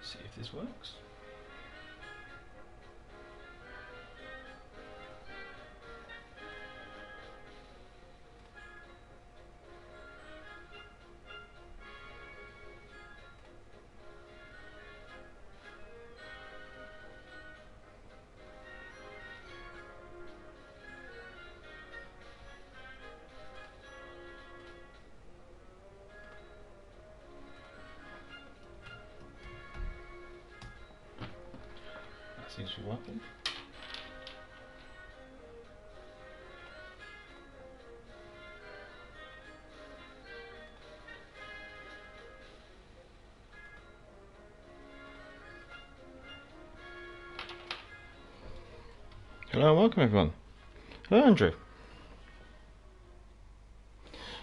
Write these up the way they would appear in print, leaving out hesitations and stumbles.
See if this works. Seems to be working. Hello and welcome everyone. Hello Andrew.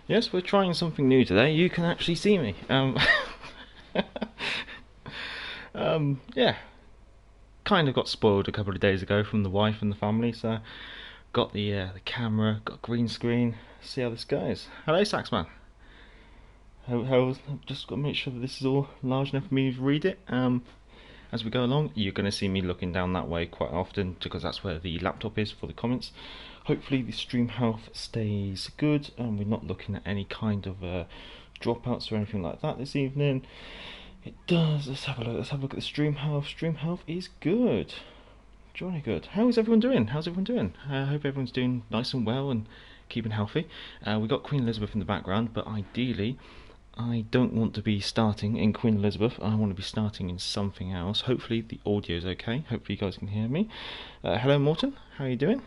Yes, we're trying something new today. You can actually see me. Yeah. Kind of got spoiled a couple of days ago from the wife and the family, so got the camera, got green screen. See how this goes. Hello, Saxman. Just got to make sure that this is all large enough for me to read it. As we go along, you're going to see me looking down that way quite often because that's where the laptop is for the comments. Hopefully, the stream health stays good, and we're not looking at any kind of dropouts or anything like that this evening. It does. Let's have a look. Let's have a look at the stream health. Stream health is good. Jolly good. How is everyone doing? How's everyone doing? I hope everyone's doing nice and well and keeping healthy. We've got Queen Elizabeth in the background, but ideally, I don't want to be starting in Queen Elizabeth. I want to be starting in something else. Hopefully, the audio's okay. Hopefully, you guys can hear me. Hello, Morton. How are you doing?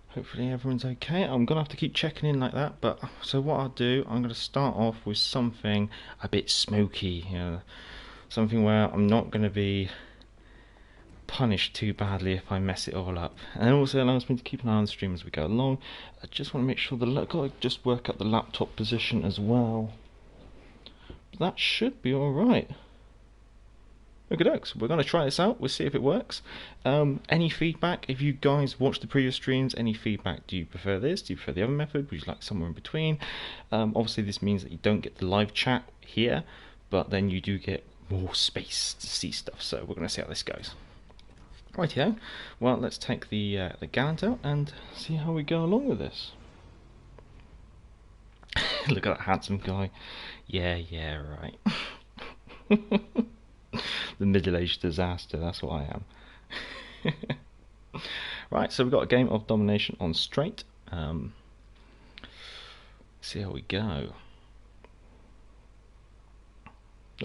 Hopefully everyone's okay. I'm going to have to keep checking in like that, but so what I'll do, I'm going to start off with something a bit smoky, something where I'm not going to be punished too badly if I mess it all up. And it also allows me to keep an eye on the stream as we go along. I just want to make sure I've got to just work out the laptop position as well. But that should be alright. Okay, dokes. We're going to try this out. We'll see if it works. Any feedback? If you guys watched the previous streams, any feedback? Do you prefer this? Do you prefer the other method? Would you like somewhere in between? Obviously, this means that you don't get the live chat here, but then you do get more space to see stuff. So we're going to see how this goes. Rightio. Well, let's take the Gallant out and see how we go along with this. Look at that handsome guy. Yeah, right. The middle-aged disaster, that's what I am. Right, so we've got a game of domination on straight. See how we go.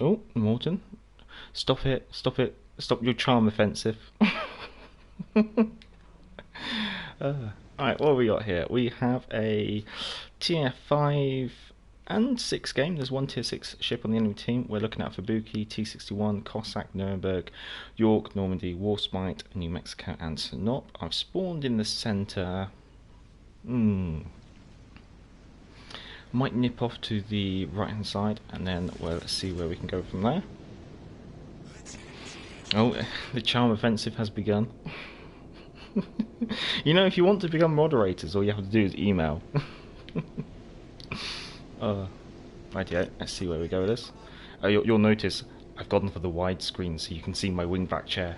Oh, Morton. Stop it. Stop your charm offensive. Alright, what have we got here? We have a tier 5 and 6 game. There's one tier 6 ship on the enemy team. We're looking at Fubuki, T-61, Cossack, Nuremberg, York, Normandy, Warspite, New Mexico, and Sinop. I've spawned in the centre. Might nip off to the right hand side, and then let's see where we can go from there. Oh, the charm offensive has begun. You know, if you want to become moderators, all you have to do is email. Rightio, let's see where we go with this. You'll notice I've gone for the widescreen so you can see my wingback chair.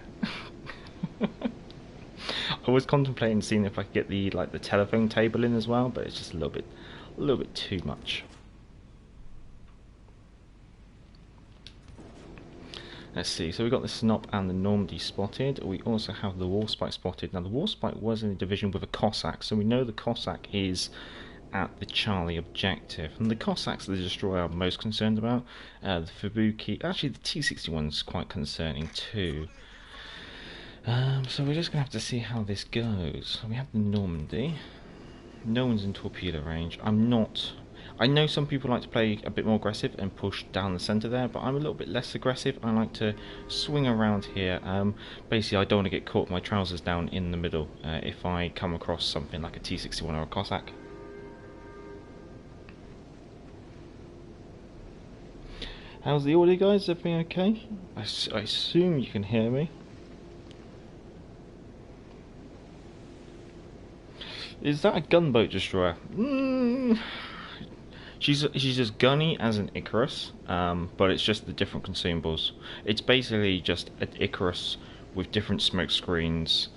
I was contemplating seeing if I could get the telephone table in as well, but it's just a little bit too much. Let's see, so we've got the Sinop and the Normandy spotted. We also have the Warspite spotted. Now the Warspite was in a division with a Cossack, so we know the Cossack is at the Charlie objective. And the Cossacks are the destroyer I'm most concerned about. The Fubuki, actually the T-61 is quite concerning too. So we're just going to have to see how this goes. So we have the Normandy. No one's in torpedo range. I know some people like to play a bit more aggressive and push down the centre there, but I'm a little bit less aggressive. I like to swing around here. Basically, I don't want to get caught with my trousers down in the middle if I come across something like a T-61 or a Cossack. How's the audio, guys? Everything okay? I assume you can hear me. Is that a gunboat destroyer? She's as gunny as an Icarus, but it's just the different consumables. It's basically just an Icarus with different smoke screens,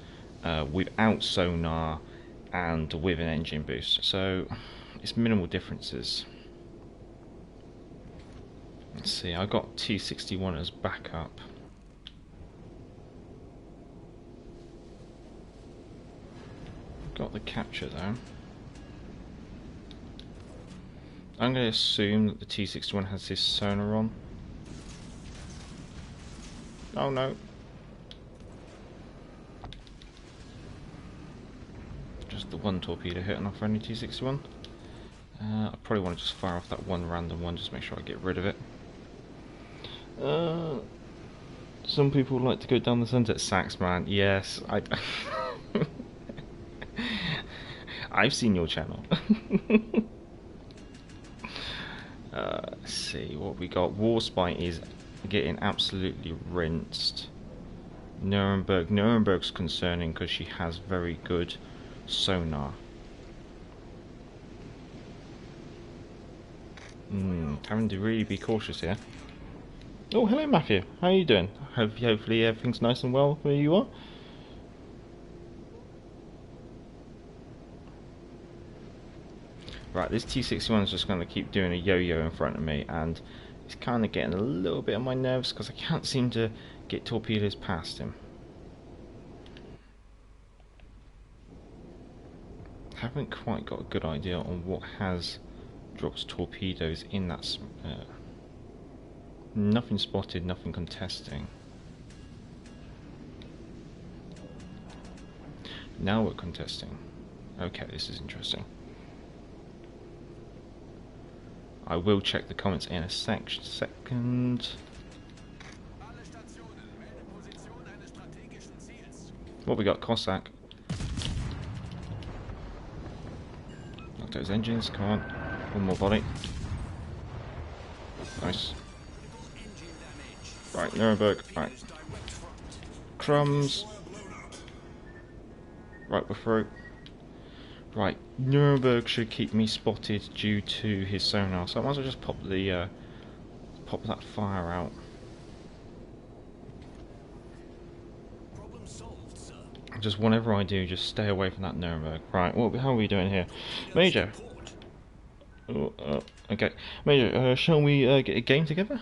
without sonar, and with an engine boost. So it's minimal differences. Let's see, I got T61 as backup. Got the capture though. I'm going to assume that the T61 has this sonar on. Oh no. Just the one torpedo hitting off friendly T61. I probably want to just fire off that one random one, just make sure I get rid of it. Some people like to go down the sunset, Sax man. Yes, I've seen your channel. Let's see what we got. Warspite is getting absolutely rinsed. Nuremberg's concerning because she has very good sonar. Having to really be cautious here. Oh, hello Matthew. How are you doing? Hopefully everything's nice and well where you are. Right, this T61 is just going to keep doing a yo-yo in front of me, and it's kind of getting a little bit on my nerves because I can't seem to get torpedoes past him. Haven't quite got a good idea on what has drops torpedoes in that. Nothing spotted, nothing contesting. Now we're contesting. Okay, this is interesting. I will check the comments in a second. What we got? Cossack. Knock those engines, come on. One more body. Nice. Right, Nuremberg. Right. Crumbs. Right, we're through. Right, Nuremberg should keep me spotted due to his sonar, so I might as well just pop the pop that fire out. Just whenever I do, just stay away from that Nuremberg. Right, how are we doing here, Major? Oh, okay, Major. Shall we get a game together?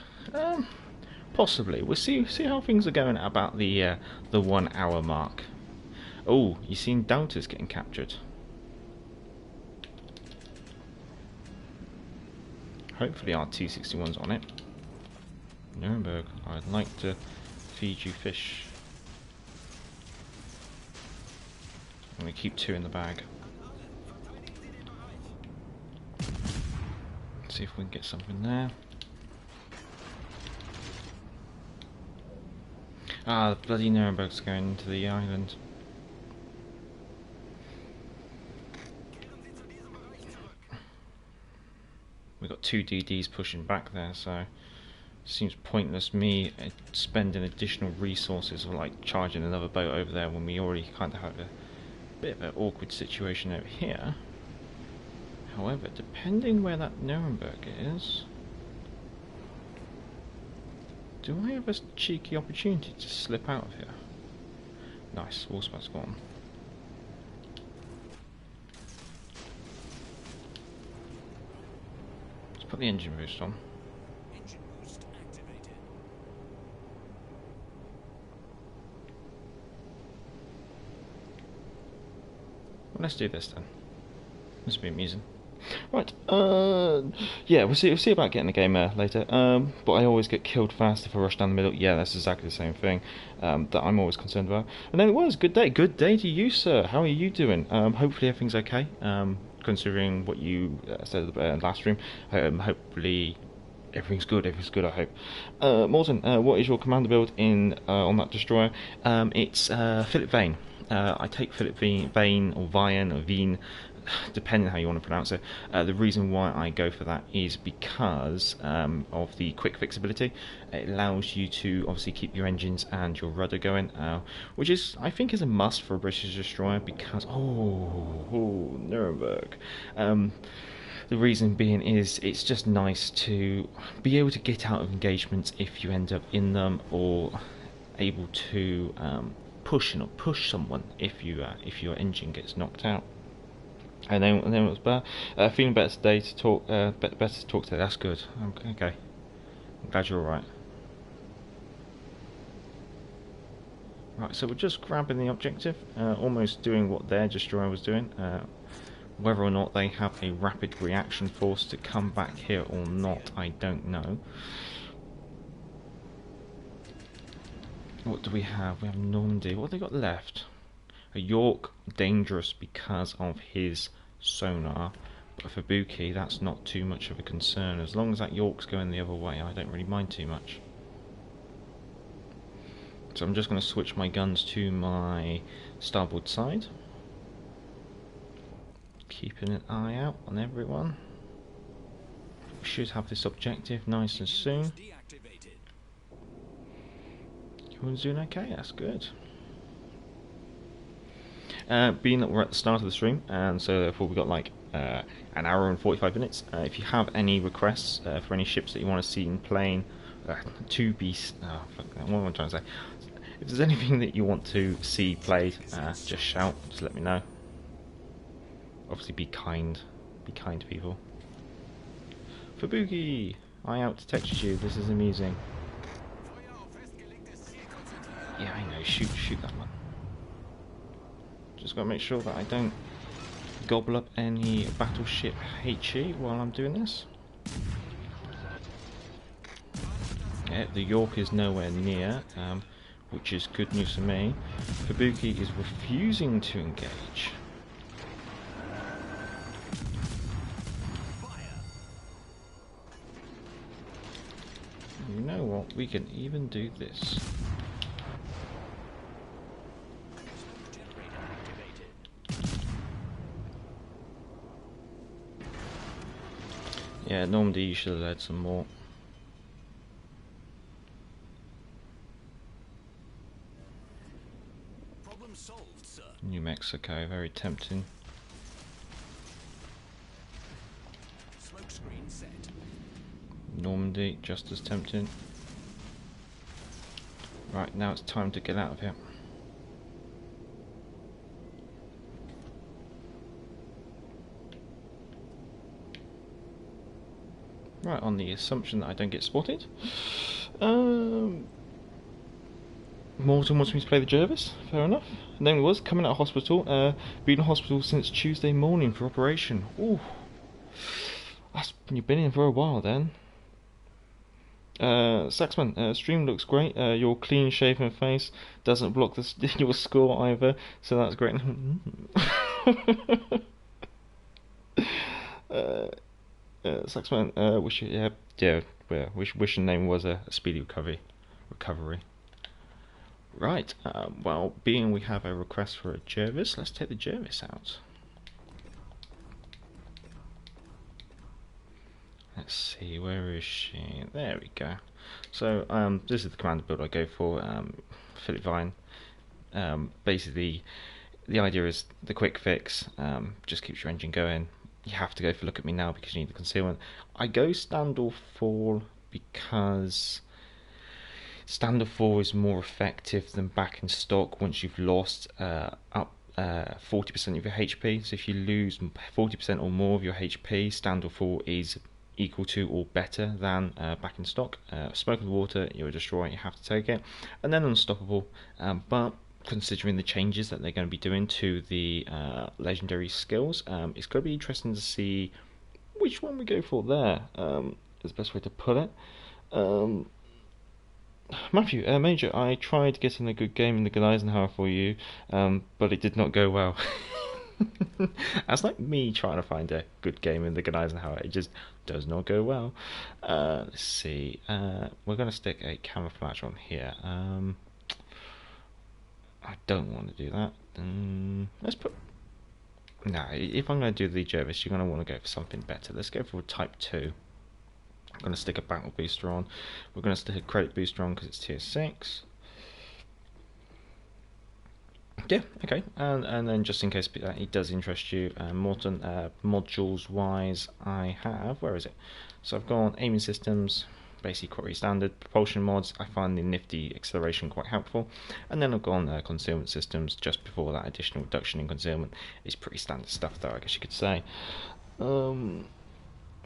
Possibly. We'll see how things are going at about the 1 hour mark. Oh, you seen Doubters getting captured? Hopefully our T61's on it. Nuremberg, I'd like to feed you fish. I'm going to keep 2 in the bag. Let's see if we can get something there. Ah, the bloody Nuremberg's going into the island. We've got 2 DDs pushing back there, so it seems pointless me spending additional resources or like charging another boat over there when we already kind of have a bit of an awkward situation over here. However, depending where that Nuremberg is, do I have a cheeky opportunity to slip out of here? Nice, Warspite's gone. Put the engine boost on. Engine boost activated. Well, let's do this then. This will be amusing. Right, yeah, we'll see about getting the game later. But I always get killed fast if I rush down the middle. Yeah, that's exactly the same thing that I'm always concerned about. And then it was good day to you, sir. How are you doing? Hopefully everything's okay. Considering what you said last stream, hopefully everything's good. I hope. Morton, what is your commander build in on that destroyer? It's Philip Vane. I take Philip Vane or VIAN or VIAN, depending on how you want to pronounce it. The reason why I go for that is because of the quick fixability. It allows you to obviously keep your engines and your rudder going, which is, I think, is a must for a British destroyer because Nuremberg. The reason being is it's just nice to be able to get out of engagements if you end up in them, or able to push someone if your engine gets knocked out. And then it was better. Feeling better today to talk. Better to talk today. That's good. Okay. I'm glad you're alright. Right, so we're just grabbing the objective, almost doing what their destroyer was doing. Whether or not they have a rapid reaction force to come back here or not, I don't know. What do we have? We have Normandy. What have they got left? A York, dangerous because of his sonar. But for Buki, that's not too much of a concern. As long as that York's going the other way, I don't really mind too much. So I'm just going to switch my guns to my starboard side. Keeping an eye out on everyone. We should have this objective nice and soon. Everyone's doing okay, that's good. Being that we're at the start of the stream, and so therefore we've got like an hour and 45 minutes, if you have any requests for any ships that you want to see in playing, to be... what am I trying to say? If there's anything that you want to see played, just shout, just let me know. Obviously be kind to people. Fubuki, eye out to text you, this is amusing. Yeah, I know, shoot that one. Just gotta make sure that I don't gobble up any battleship HE while I'm doing this. Yeah, the York is nowhere near, which is good news for me. Fubuki is refusing to engage. You know what, we can even do this. Yeah, Normandy, you should have led some more. Problem solved, sir. New Mexico, very tempting. Smoke screen set. Normandy, just as tempting. Right, now it's time to get out of here. Right, on the assumption that I don't get spotted. Morton wants me to play the Jervis, fair enough. Name was coming out of hospital, been in hospital since Tuesday morning for operation. Ooh, you've been in for a while then. Saxman, stream looks great. Your clean shaven face doesn't block your score either, so that's great. Saxman, wish your name was a speedy recovery. Right, well, being we have a request for a Jervis, let's take the Jervis out. Let's see, where is she? There we go. So, this is the commander build I go for, Philip VIAN. Basically, the idea is the quick fix, just keeps your engine going. You have to go for look at me now because you need the concealment. I go stand or fall because stand or fall is more effective than back in stock once you've lost up 40% of your HP. So if you lose 40% or more of your HP, stand or fall is equal to or better than back in stock. Smoke and water, you're a destroyer, you have to take it. And then unstoppable, but considering the changes that they're going to be doing to the legendary skills, it's going to be interesting to see which one we go for there, is the best way to put it. Matthew, Major, I tried getting a good game in the Eisenhower for you, but it did not go well. That's like me trying to find a good game in the Eisenhower, it just does not go well. Let's see, we're going to stick a camouflage on here. I don't want to do that. Let's put... Nah, if I'm going to do the Jervis, you're going to want to go for something better. Let's go for a Type 2. I'm going to stick a battle booster on. We're going to stick a credit booster on because it's tier 6. Yeah, okay, and then just in case it does interest you, modern modules wise, I have, where is it? So I've gone aiming systems, basically quite very standard. Propulsion mods, I find the nifty acceleration quite helpful, and then I've gone concealment systems. Just before that, additional reduction in concealment is pretty standard stuff, though I guess you could say. Um,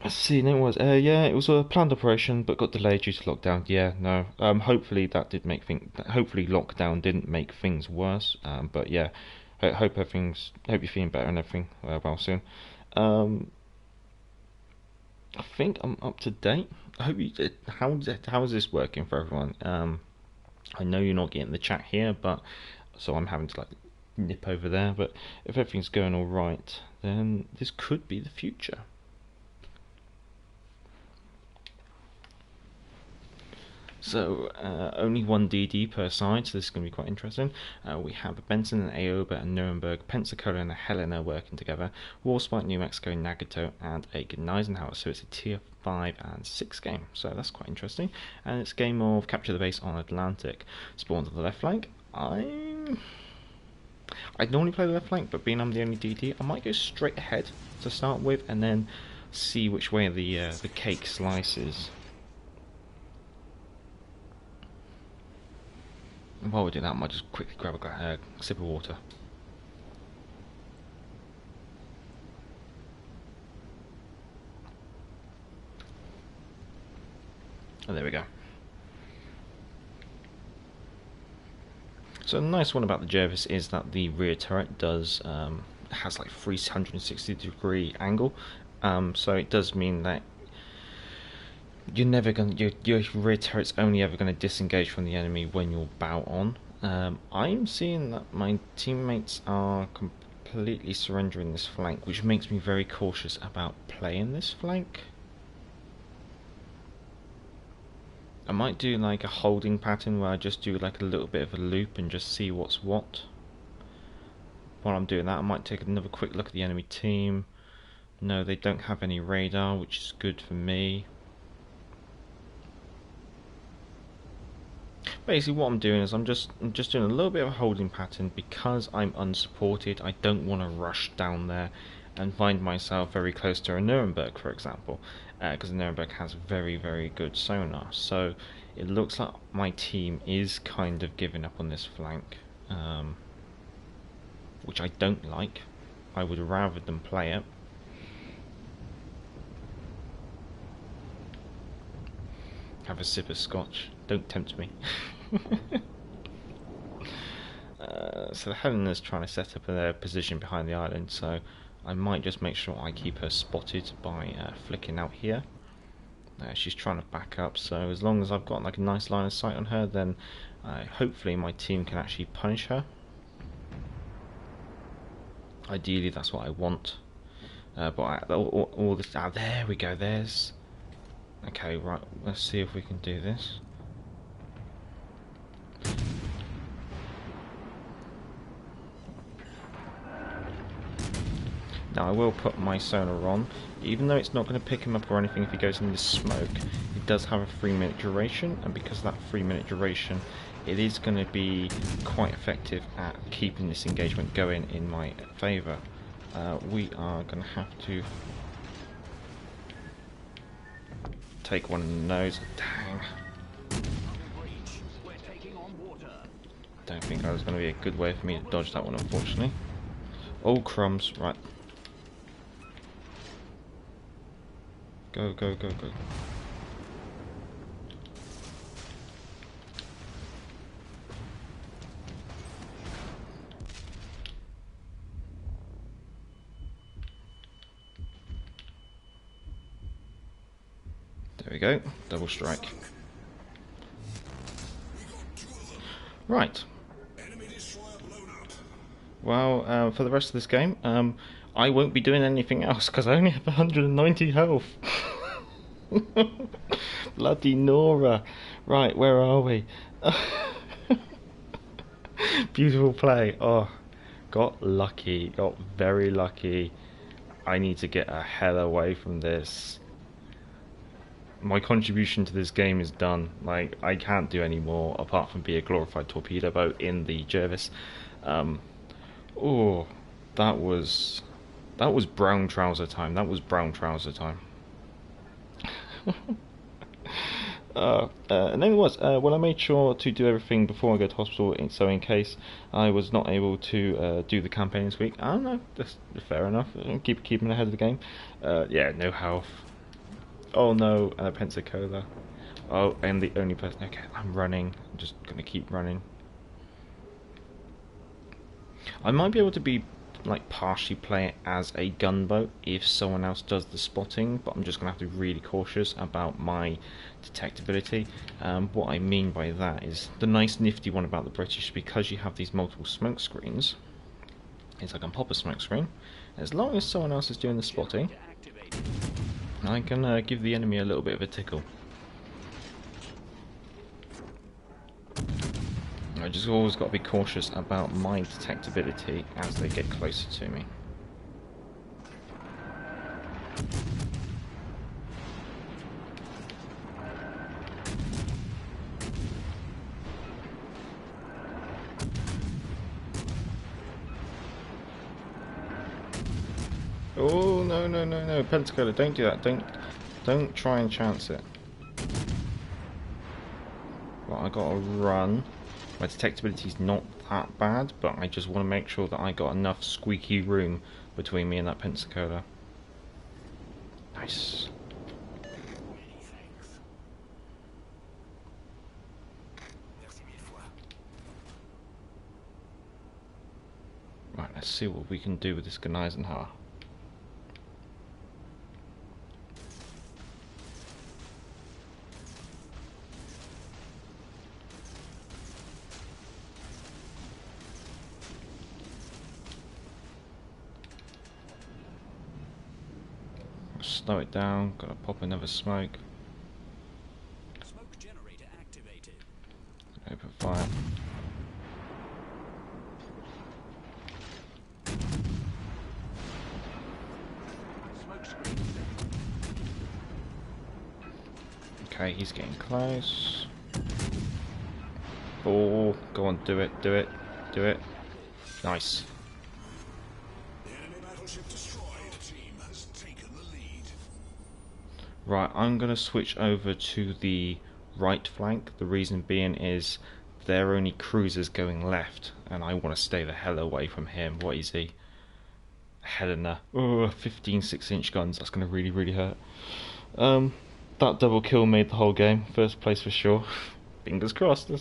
Let's see, no, it was yeah, it was a planned operation, but got delayed due to lockdown. Yeah, no. Hopefully that did make things. Hopefully lockdown didn't make things worse. But yeah, hope everything's. Hope you're feeling better and everything well soon. Um, I think I'm up to date. I hope you. How is this working for everyone? I know you're not getting the chat here, but so I'm having to like nip over there. But if everything's going all right, then this could be the future. So only one DD per side, so this is going to be quite interesting. We have a Benson and Aoba and Nuremberg, Pensacola and a Helena working together, Warspite, New Mexico, Nagato, and a Gneisenhower. So it's a tier 5 and 6 game, so that's quite interesting. And it's a game of capture the base on Atlantic. Spawned on the left flank. I'd normally play the left flank, but being I'm the only DD, I might go straight ahead to start with, and then see which way the cake slices. And while we do that, I might just quickly grab a sip of water. And there we go. So the nice one about the Jervis is that the rear turret does has like 360-degree angle, so it does mean that you're never going your rear turret's only ever going to disengage from the enemy when you're bout on. I'm seeing that my teammates are completely surrendering this flank, which makes me very cautious about playing this flank. I might do like a holding pattern where I just do like a little bit of a loop and just see what's what. While I'm doing that, I might take another quick look at the enemy team. No, they don't have any radar, which is good for me. Basically what I'm doing is I'm just doing a little bit of a holding pattern because I'm unsupported. I don't want to rush down there and find myself very close to a Nuremberg, for example, because the Nuremberg has very good sonar. So it looks like my team is kind of giving up on this flank, which I don't like. I would rather them play it. Have a sip of scotch. Don't tempt me. So Helena's trying to set up their position behind the island, so I might just make sure I keep her spotted by flicking out here. She's trying to back up, so as long as I've got like a nice line of sight on her, then hopefully my team can actually punish her. Ideally that's what I want, but all this, there we go, there's... Okay, right, let's see if we can do this. Now I will put my sonar on, even though it's not going to pick him up or anything if he goes in this smoke. It does have a 3-minute duration, and because of that 3-minute duration, it is going to be quite effective at keeping this engagement going in my favour. We are going to have to take one in the nose. Dang. Don't think that was going to be a good way for me to dodge that one, unfortunately. Oh, crumbs. Right. Go. There we go. Double strike. Right. Well, for the rest of this game, I won't be doing anything else because I only have 190 health. Bloody Nora. Right, where are we? Beautiful play. Oh, got lucky. Got very lucky. I need to get a hell away from this. My contribution to this game is done. Like, I can't do any more apart from be a glorified torpedo boat in the Jervis. Oh, that was brown trouser time. That was brown trouser time. And then it was, well, I made sure to do everything before I go to hospital, so in case I was not able to do the campaign this week, I don't know, that's fair enough, keeping ahead of the game. Yeah, no health. Oh no, Pensacola. Oh, and the only person, okay, I'm running, I'm just gonna keep running. I might be able to be like partially play it as a gunboat if someone else does the spotting, but I'm just gonna have to be really cautious about my detectability. What I mean by that is the nice nifty one about the British, because you have these multiple smoke screens, is I can pop a smoke screen as long as someone else is doing the spotting. I can give the enemy a little bit of a tickle. I just always got to be cautious about my detectability as they get closer to me. Oh no no no no, Pensacola, don't do that. Don't try and chance it. Well, I gotta run. My detectability is not that bad, but I just want to make sure that I got enough squeaky room between me and that Pensacola. Nice. Right, let's see what we can do with this Gneisenhower. Slow it down, gotta pop another smoke. Smoke generator activated. Open fire. Smoke screen set. Okay, he's getting close. Oh, go on, do it, do it, do it. Nice. The enemy battleship destroyed. Team has taken the lead. Right, I'm going to switch over to the right flank. The reason being is there are only cruisers going left, and I want to stay the hell away from him. What is he? Helena. Oh, 15 6-inch guns. That's going to really, really hurt. That double kill made the whole game. First place for sure. Fingers crossed.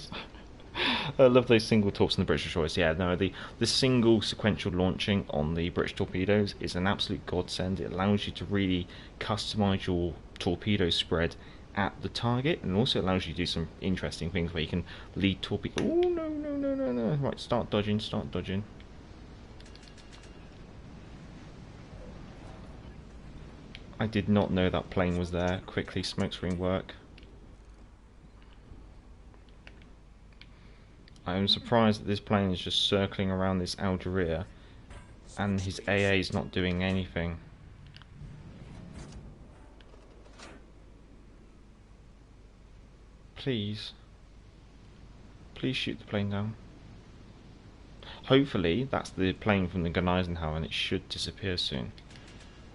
I love those single torps on the British destroyers. Yeah, no, the single sequential launching on the British torpedoes is an absolute godsend. It allows you to really customise your torpedo spread at the target, and also allows you to do some interesting things where you can lead torpedo. Oh no no no no no! Right, start dodging, start dodging. I did not know that plane was there. Quickly, smokescreen work. I am surprised that this plane is just circling around this Algeria and his AA is not doing anything. Please. Please shoot the plane down. Hopefully that's the plane from the Gneisenhower and it should disappear soon.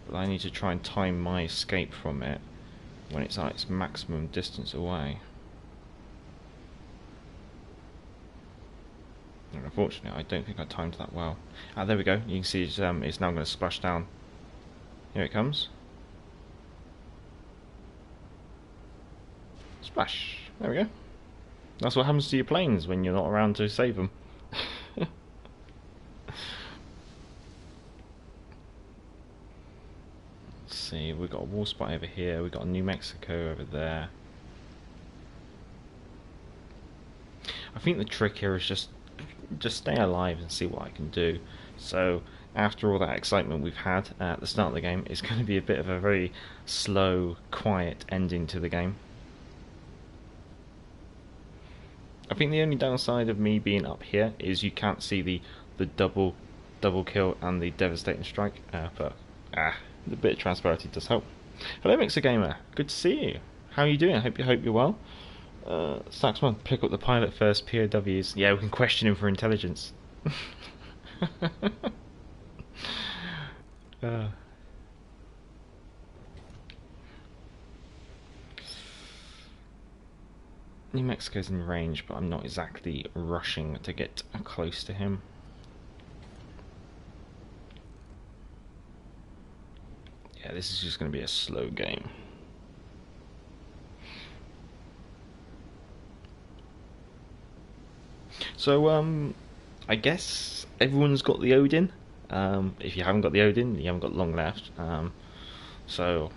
But I need to try and time my escape from it when it's at its maximum distance away. And unfortunately, I don't think I timed that well. Ah, there we go. You can see it's now going to splash down. Here it comes. Splash. There we go. That's what happens to your planes when you're not around to save them. Let's see, we've got a war spot over here, we've got New Mexico over there. I think the trick here is just stay alive and see what I can do. So after all that excitement we've had at the start of the game, it's going to be a bit of a very slow, quiet ending to the game. I think the only downside of me being up here is you can't see the double kill and the devastating strike, but the bit of transparency does help. Hello Mixer Gamer, good to see you. How are you doing? I hope you're well. Saxman, pick up the pilot first, POWs. Yeah, we can question him for intelligence. uh. New Mexico's in range, but I'm not exactly rushing to get close to him. Yeah, this is just going to be a slow game. So, I guess everyone's got the Odin. If you haven't got the Odin, you haven't got long left. So,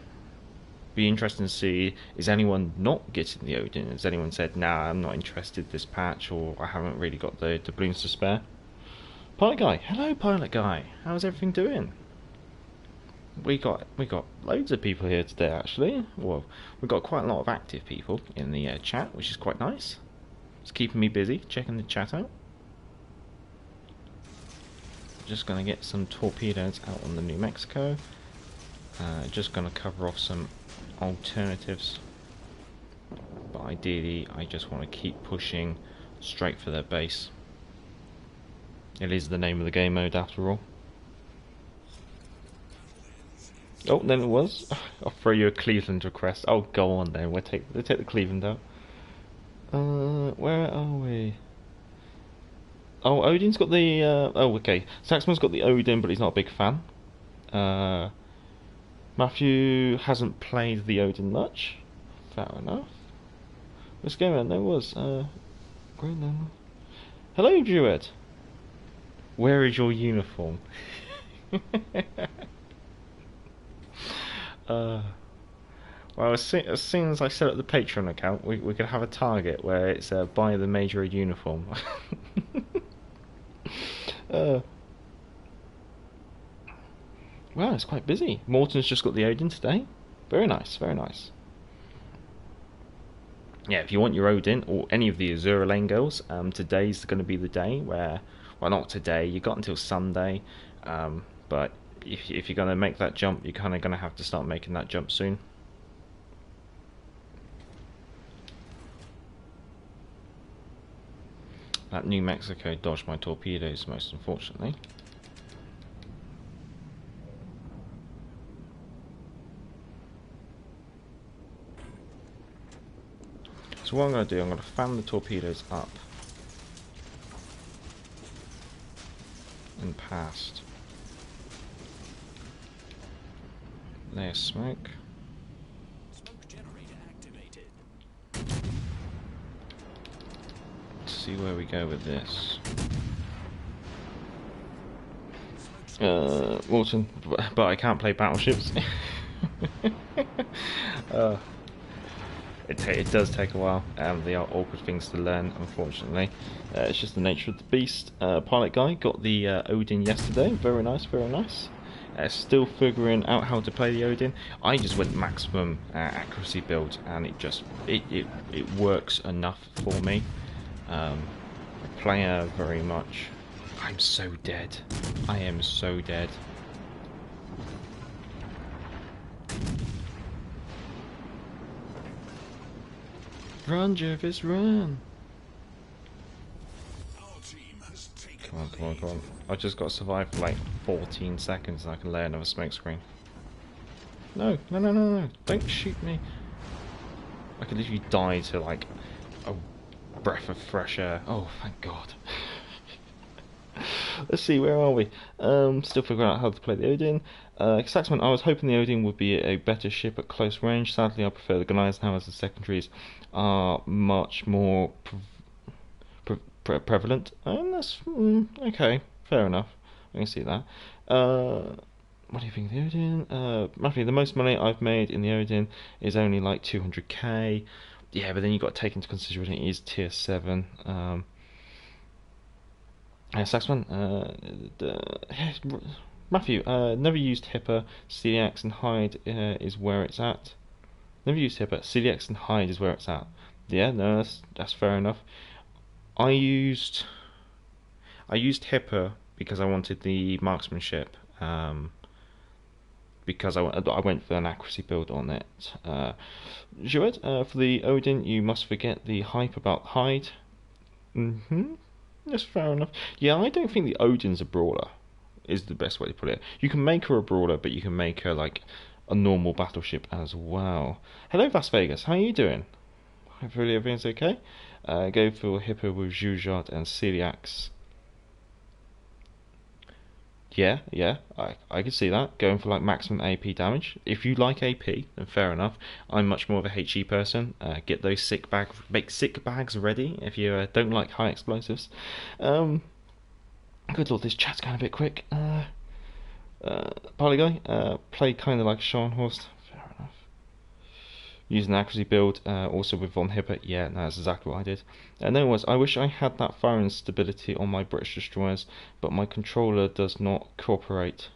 be interesting to see, is anyone not getting the Odin? Has anyone said, nah, I'm not interested this patch, or I haven't really got the doubloons to spare? Pilot Guy, hello Pilot Guy, how's everything doing? We got loads of people here today actually. Well, we've got quite a lot of active people in the chat, which is quite nice. It's keeping me busy, checking the chat out. Just gonna get some torpedoes out on the New Mexico. Just gonna cover off some alternatives, but ideally I just want to keep pushing straight for their base. It is the name of the game mode after all. Oh, then it was. I'll throw you a Cleveland request. Oh, go on then. We'll take the Cleveland out. Where are we? Oh, Odin's got the. Oh, okay. Saxman's got the Odin, but he's not a big fan. Matthew hasn't played the Odin much. Fair enough. Let's go, man. There was. Great then. Hello, Druid. Where is your uniform? Well, as soon as I set up the Patreon account, we could have a target where it's buy the major a uniform. Wow, it's quite busy. Morton's just got the Odin today. Very nice, very nice. Yeah, if you want your Odin or any of the Azura Lane girls, today's going to be the day where, well, not today. You got until Sunday, but if you're going to make that jump, you're kind of going to have to start making that jump soon. That New Mexico dodged my torpedoes, most unfortunately. So what I'm going to do, I'm going to fan the torpedoes up and past. There's smoke. Smoke generator activated. Let's see where we go with this. Morton, but I can't play battleships. It does take a while. They are awkward things to learn, unfortunately. It's just the nature of the beast. Pilot Guy got the Odin yesterday. Very nice, very nice. Still figuring out how to play the Odin. I just went maximum accuracy build, and it works enough for me. Player very much. I'm so dead. I am so dead. Run, Jervis, run! Our team has taken Come on, come on, come on. I've just got to survive for like 14 seconds and I can lay another smoke screen. No, no, no, no, no. Don't shoot me. I could literally die to like a breath of fresh air. Oh, thank God. Let's see, where are we? Still figuring out how to play the Odin. Saxman, I was hoping the Odin would be a better ship at close range. Sadly, I prefer the Goliath now, as the secondaries are much more prevalent. And that's okay, fair enough. I can see that. What do you think of the Odin? Matthew, the most money I've made in the Odin is only like 200k. Yeah, but then you've got to take into consideration it is tier 7. Saxman, Matthew, never used HIPAA, CDX and hide is where it's at. Never used HIPAA, CDX and hide is where it's at. Yeah, no, that's fair enough. I used HIPAA because I wanted the marksmanship, because I went for an accuracy build on it. Jouet, for the Odin, you must forget the hype about hide. That's fair enough. Yeah, I don't think the Odin's a brawler, is the best way to put it. You can make her a brawler, but you can make her like a normal battleship as well. Hello, Las Vegas. How are you doing? Hopefully everything's okay. Go for Hippo with Jujart and Celiax. Yeah, yeah, I can see that. Going for like maximum AP damage. If you like AP, then fair enough. I'm much more of a HE person. Get those make sick bags ready if you don't like high explosives. Good lord, this chat's going a bit quick. Parley guy, play kind of like Scharnhorst. Fair enough. Use an accuracy build, also with Von Hippert. Yeah, no, that's exactly what I did. And then was, I wish I had that firing stability on my British destroyers, but my controller does not cooperate.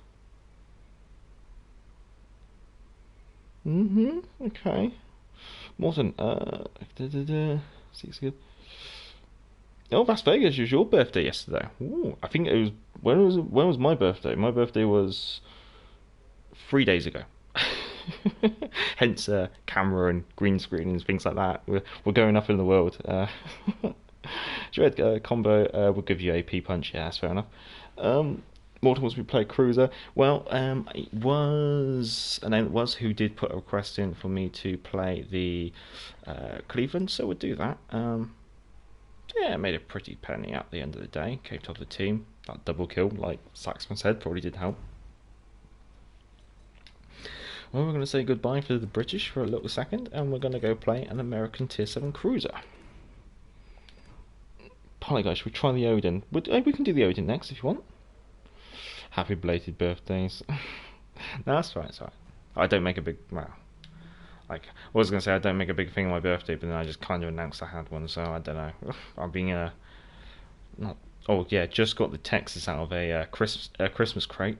Okay. Morton, Seems good. Oh, Las Vegas was your birthday yesterday. Ooh, I think it was. When was my birthday? My birthday was 3 days ago. Hence, camera and green screen and things like that. We're going up in the world. Dread combo will give you AP punch. Yeah, that's fair enough. Mortal wants me to play Cruiser. Well, it was a name that was who did put a request in for me to play the Cleveland, so we'll do that. Yeah, made a pretty penny at the end of the day. Came top of the team. That double kill, like Saxman said, probably did help. Well, we're going to say goodbye for the British for a little second, and we're going to go play an American Tier 7 cruiser. Parley guys, should we try the Odin? We can do the Odin next if you want. Happy belated birthdays. No, that's right, that's right. I don't make a big... Well, like, I was going to say I don't make a big thing of my birthday, but then I just kind of announced I had one, so I don't know. I'm being... not... Oh, yeah, just got the Texas out of a Christmas crate.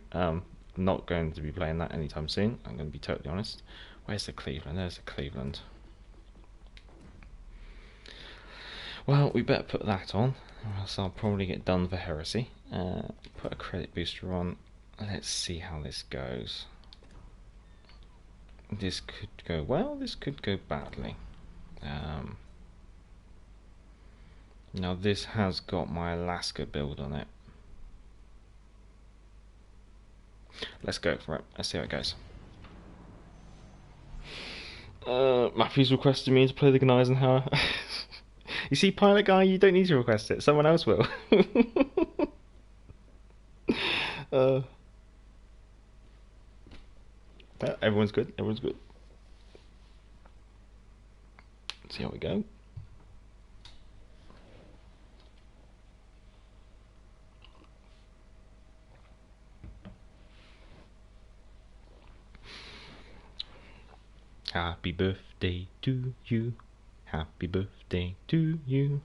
Not going to be playing that anytime soon, I'm going to be totally honest. Where's the Cleveland? There's the Cleveland. Well, we better put that on, or else I'll probably get done for heresy. Put a credit booster on. Let's see how this goes. This could go well, this could go badly. Now this has got my Alaska build on it. Let's go for it. Let's see how it goes. Matthew's requested me to play the Gneisenhower. You see, pilot guy, you don't need to request it. Someone else will. Everyone's good. Everyone's good. Let's see how we go. Happy birthday to you. Happy birthday to you.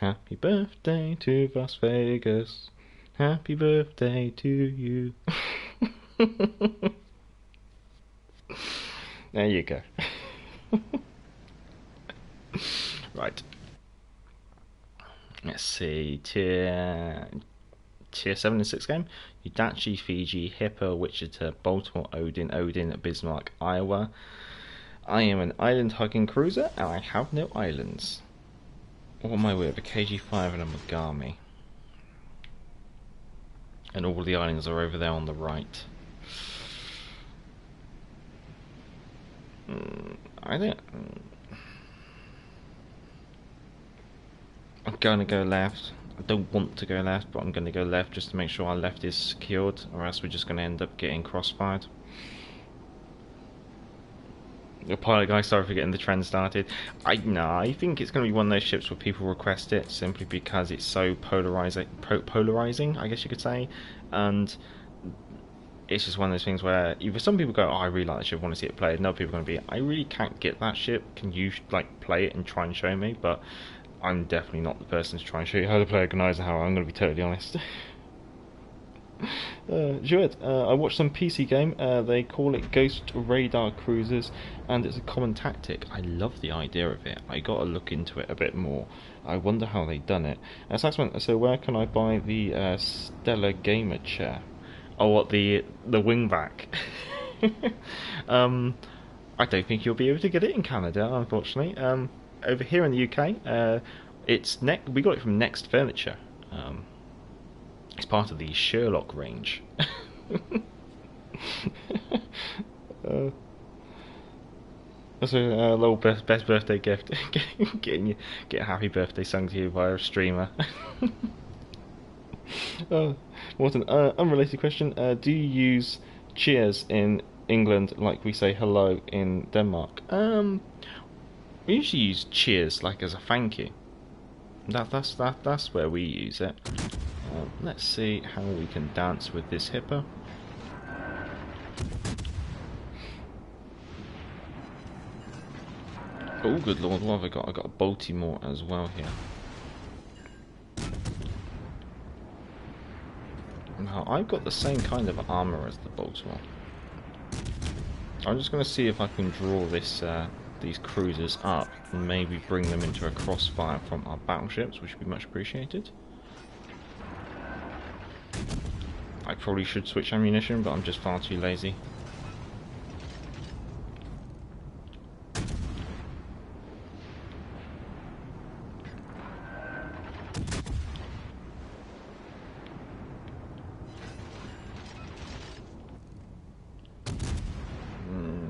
Happy birthday to Las Vegas. Happy birthday to you. There you go. Right. Let's see. Tier 7 and 6 game. Udachi, Fiji, Hippo, Wichita, Baltimore, Odin, Bismarck, Iowa. I am an island-hugging cruiser, and I have no islands. What am I with? A KG-5 and a Megami. And all the islands are over there on the right. I don't... I'm gonna go left. I don't want to go left, but I'm gonna go left just to make sure our left is secured, or else we're just gonna end up getting crossfired. The pilot guy, sorry for getting the trend started. I think it's going to be one of those ships where people request it simply because it's so polarizing, I guess you could say, and it's just one of those things where either some people go, oh, I really like that ship, I want to see it played, and other people are going to be, I really can't get that ship, can you like play it and try and show me? But I'm definitely not the person to try and show you how to play a Gneisenhower, I'm going to be totally honest. I watched some PC game, they call it Ghost Radar Cruisers, and it's a common tactic. I love the idea of it. I gotta look into it a bit more. I wonder how they done it. Saxman, so where can I buy the Stellar Gamer chair? Oh, what, the wingback? I don't think you'll be able to get it in Canada, unfortunately. Over here in the UK, we got it from Next Furniture. It's part of the Sherlock range. That's a little best birthday gift. Get a happy birthday sung to you via a streamer. What an unrelated question. Do you use cheers in England like we say hello in Denmark? We usually use cheers like as a thank you. That's where we use it. Let's see how we can dance with this hippo. Oh, good lord, what have I got? I got a Baltimore as well here. Now, I've got the same kind of armor as the Baltimore. I'm just going to see if I can draw this these cruisers up and maybe bring them into a crossfire from our battleships, which would be much appreciated. I probably should switch ammunition, but I'm just far too lazy.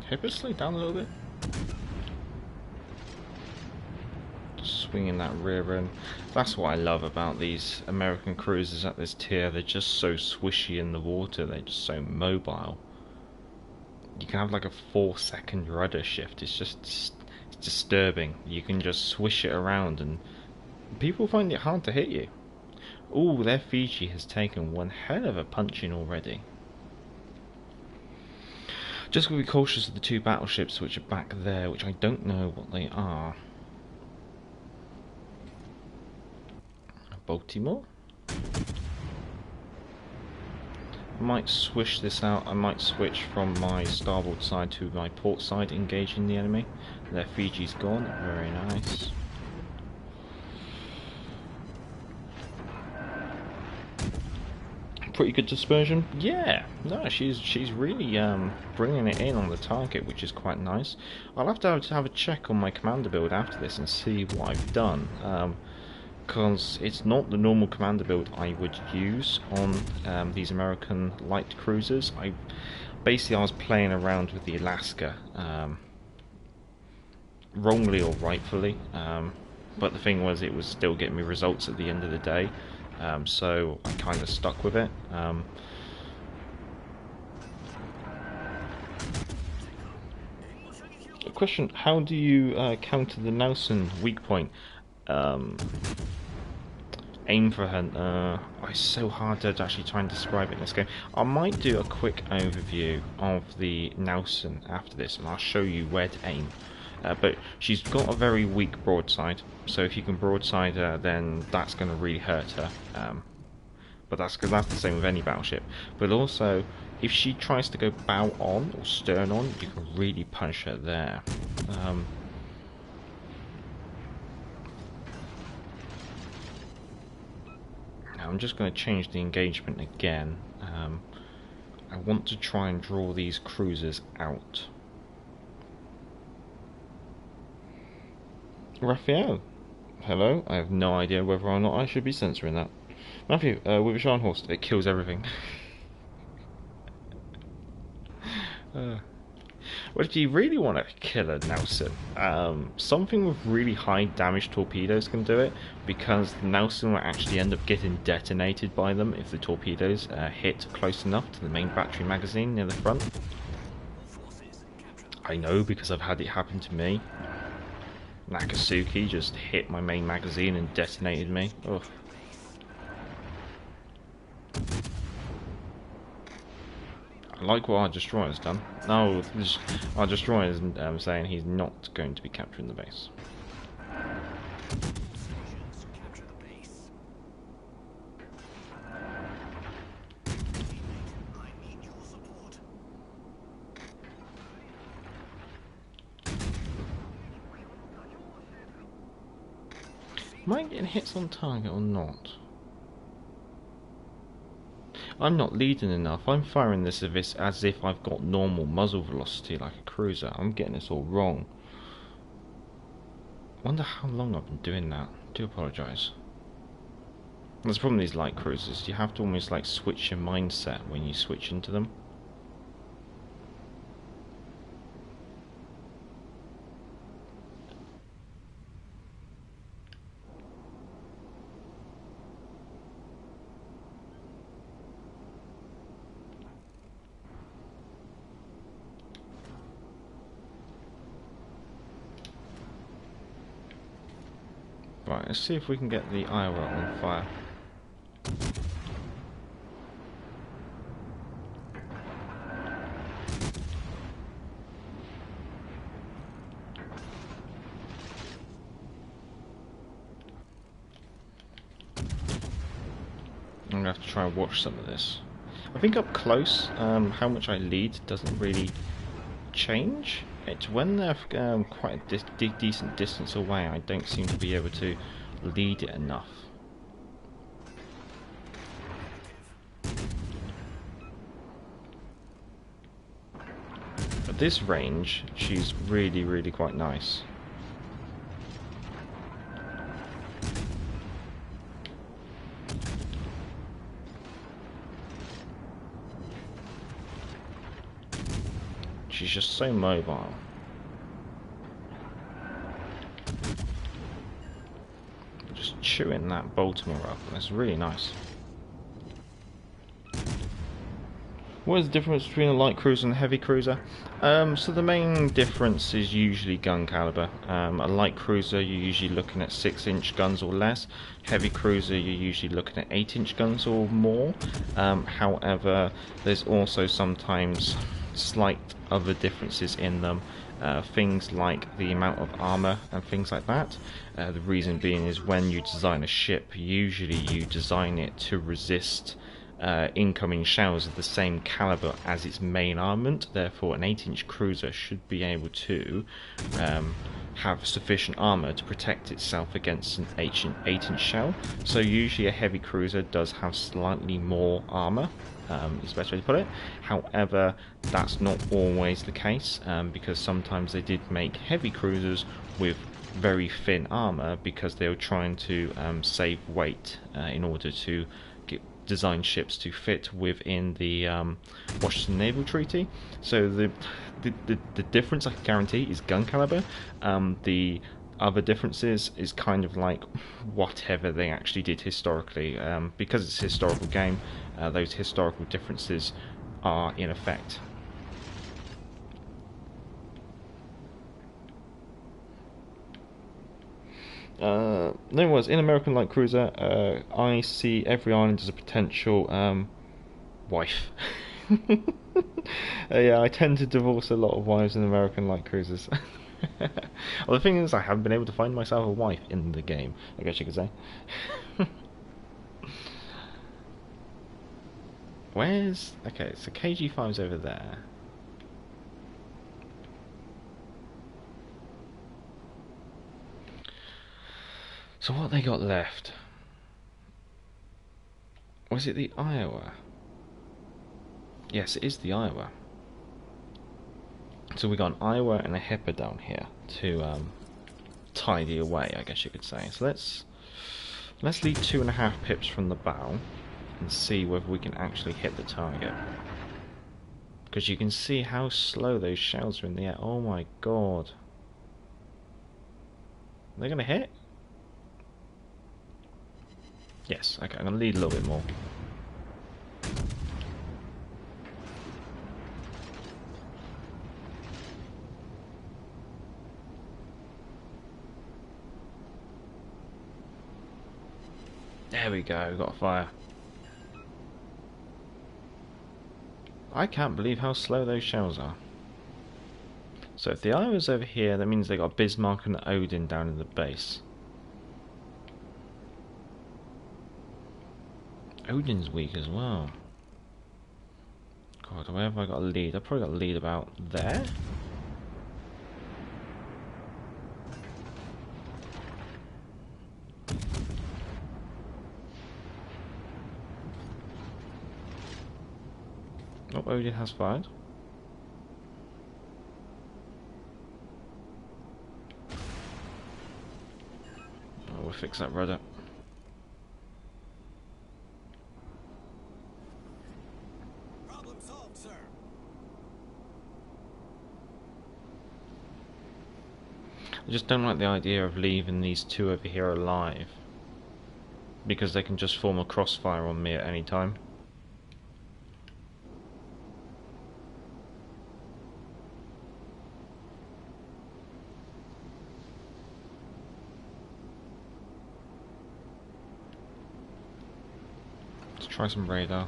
Hip it slow down a little bit. Just swinging that rear end. That's what I love about these American cruisers at this tier. They're just so swishy in the water. They're just so mobile. You can have like a 4-second rudder shift. It's just it's disturbing. You can just swish it around and people find it hard to hit you. Ooh, their Fiji has taken one hell of a punching already. Just going to be cautious of the two battleships which are back there, which I don't know what they are. Baltimore. I might swish this out. I might switch from my starboard side to my port side, engaging the enemy. Their Fiji's gone. Very nice. Pretty good dispersion. Yeah, no, she's really bringing it in on the target, which is quite nice. I'll have to have a check on my commander build after this and see what I've done, because it's not the normal commander build I would use on these American light cruisers. I was playing around with the Alaska, wrongly or rightfully, but the thing was, it was still getting me results at the end of the day. So I kind of stuck with it. Question: how do you counter the Nelson weak point? Aim for her. It's so hard to actually try and describe it in this game. I might do a quick overview of the Nelson after this, and I'll show you where to aim. But she's got a very weak broadside, so if you can broadside her, then that's going to really hurt her. But that's because that's the same with any battleship. But also, if she tries to go bow on or stern on, you can really punch her there. Now I'm just going to change the engagement again. I want to try and draw these cruisers out. Raphael, hello. I have no idea whether or not I should be censoring that. Matthew, with a Scharnhorst, it kills everything. Well, if you really want to kill a Nelson, something with really high damage torpedoes can do it, because the Nelson will actually end up getting detonated by them if the torpedoes hit close enough to the main battery magazine near the front. I know, because I've had it happen to me. Nakasuki just hit my main magazine and detonated me. Ugh. I like what our destroyer's done. No, our destroyer is saying he's not going to be capturing the base. Am I getting hits on target or not? I'm not leading enough. I'm firing this as if I've got normal muzzle velocity like a cruiser. I'm getting this all wrong. Wonder how long I've been doing that. Do apologise. That's the problem with these light cruisers. You have to almost like switch your mindset when you switch into them. Right, let's see if we can get the Iowa on fire. I'm gonna have to try and watch some of this. I think up close, how much I lead doesn't really change. It's when they're quite a decent distance away, I don't seem to be able to lead it enough. At this range, she's really quite nice. She's just so mobile. Just chewing that Baltimore up. That's really nice. What is the difference between a light cruiser and a heavy cruiser? So the main difference is usually gun caliber. A light cruiser, you're usually looking at 6-inch guns or less. Heavy cruiser, you're usually looking at 8-inch guns or more. However, there's also sometimes slight other differences in them. Things like the amount of armor and things like that. The reason being is when you design a ship, usually you design it to resist incoming shells of the same caliber as its main armament. Therefore, an 8-inch cruiser should be able to have sufficient armor to protect itself against an 8-inch shell. So usually a heavy cruiser does have slightly more armor, is the best way to put it. However, that's not always the case, because sometimes they did make heavy cruisers with very thin armor because they were trying to save weight in order to design ships to fit within the Washington Naval Treaty. So the difference, I can guarantee, is gun caliber. The other differences is kind of like whatever they actually did historically. Because it's a historical game, those historical differences are in effect. No, it was in American Light Cruiser. I see every island as a potential wife. Yeah, I tend to divorce a lot of wives in American Light Cruisers. Well, the thing is, I haven't been able to find myself a wife in the game, I guess you could say. Where's... Okay, so KG5's over there. So what they got left? Was it the Iowa? Yes, it is the Iowa. So we got an Iowa and a Hipper down here to tidy away, I guess you could say. So let's lead 2.5 pips from the bow and see whether we can actually hit the target. Because you can see how slow those shells are in the air. Oh my god. Are they going to hit? Yes, okay, I'm going to lead a little bit more. There we go, got fire. I can't believe how slow those shells are. So if the Iowa's over here, that means they got Bismarck and Odin down in the base. Odin's weak as well. God, where have I got a lead? I've probably got a lead about there. Oh, Odin has fired. Oh, we'll fix that rudder. I just don't like the idea of leaving these two over here alive, because they can just form a crossfire on me at any time. Let's try some radar.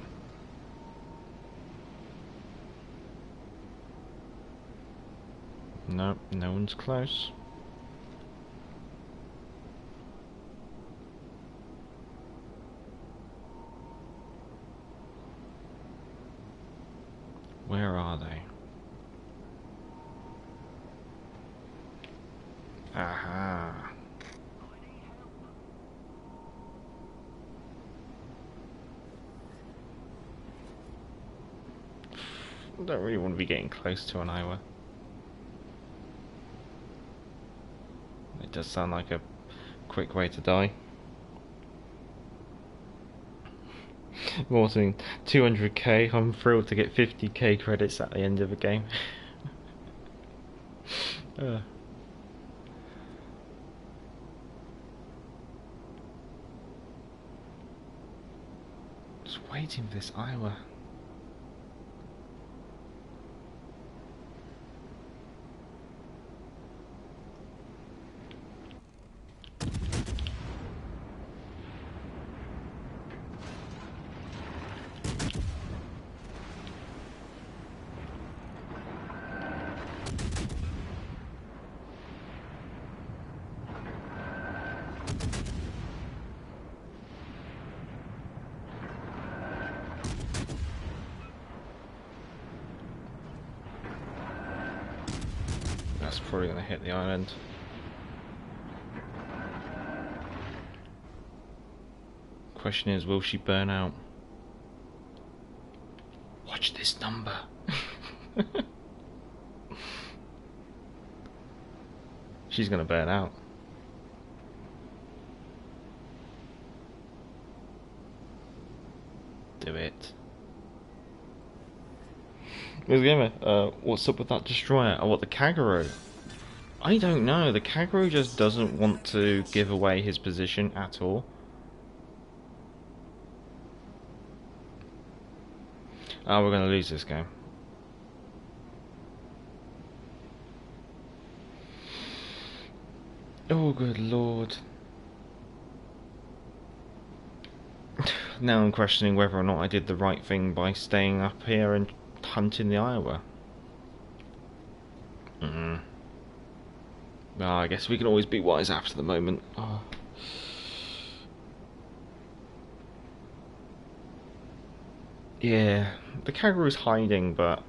Nope, no one's close. Where are they? Aha. I don't really want to be getting close to an Iowa. It does sound like a quick way to die. Morton, 200k. I'm thrilled to get 50k credits at the end of a game. Just waiting for this Iowa. That's probably going to hit the island. Question is, will she burn out? Watch this number. She's going to burn out. Do it. What's up with that destroyer? Oh, what, the Kagero? I don't know. The Kagero just doesn't want to give away his position at all. Oh, we're going to lose this game. Oh, good lord. Now I'm questioning whether or not I did the right thing by staying up here and hunting the Iowa. Well, I guess we can always be wise after the moment. Oh. Yeah, the Kangaroo's hiding, but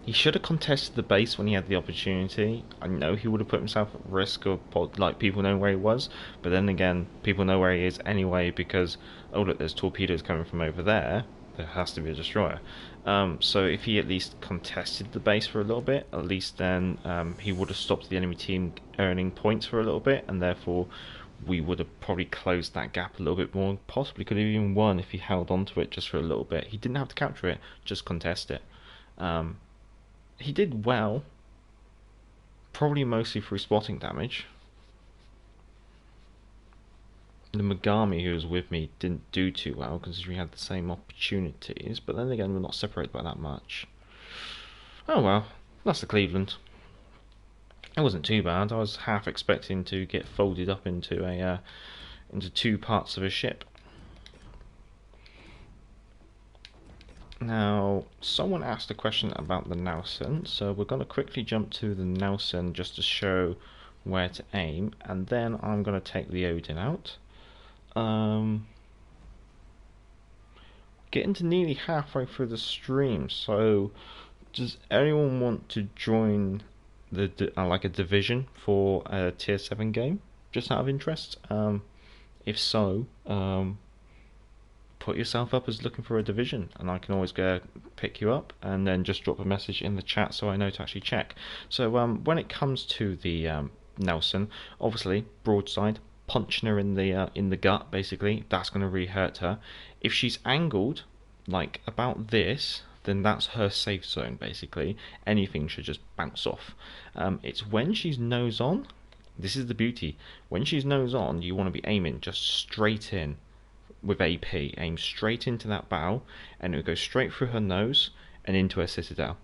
he should have contested the base when he had the opportunity. I know he would have put himself at risk of like people knowing where he was, but then again, people know where he is anyway because, oh look, there's torpedoes coming from over there. There has to be a destroyer. So if he at least contested the base for a little bit, at least then he would have stopped the enemy team earning points for a little bit, and therefore we would have probably closed that gap a little bit more, and possibly could have even won if he held on to it just for a little bit. He didn't have to capture it, just contest it. He did well, probably mostly through spotting damage. The Megami, who was with me, didn't do too well because we had the same opportunities, but then again, we're not separated by that much. Oh well, that's the Cleveland. It wasn't too bad. I was half expecting to get folded up into two parts of a ship. Now, someone asked a question about the Nelson, so we're going to quickly jump to the Nelson just to show where to aim, and then I'm going to take the Odin out. Getting to nearly halfway through the stream, so does anyone want to join like a division for a tier 7 game, just out of interest? If so, put yourself up as looking for a division, and I can always go pick you up, and then just drop a message in the chat so I know to actually check. So when it comes to the Nelson, obviously broadside, punching her in the gut, basically that's going to really hurt her. If she's angled like about this, then that's her safe zone. Basically anything should just bounce off. It's when she's nose on This is the beauty. When she's nose on, you want to be aiming just straight in with AP. Aim straight into that bow, and it will go straight through her nose and into her citadel.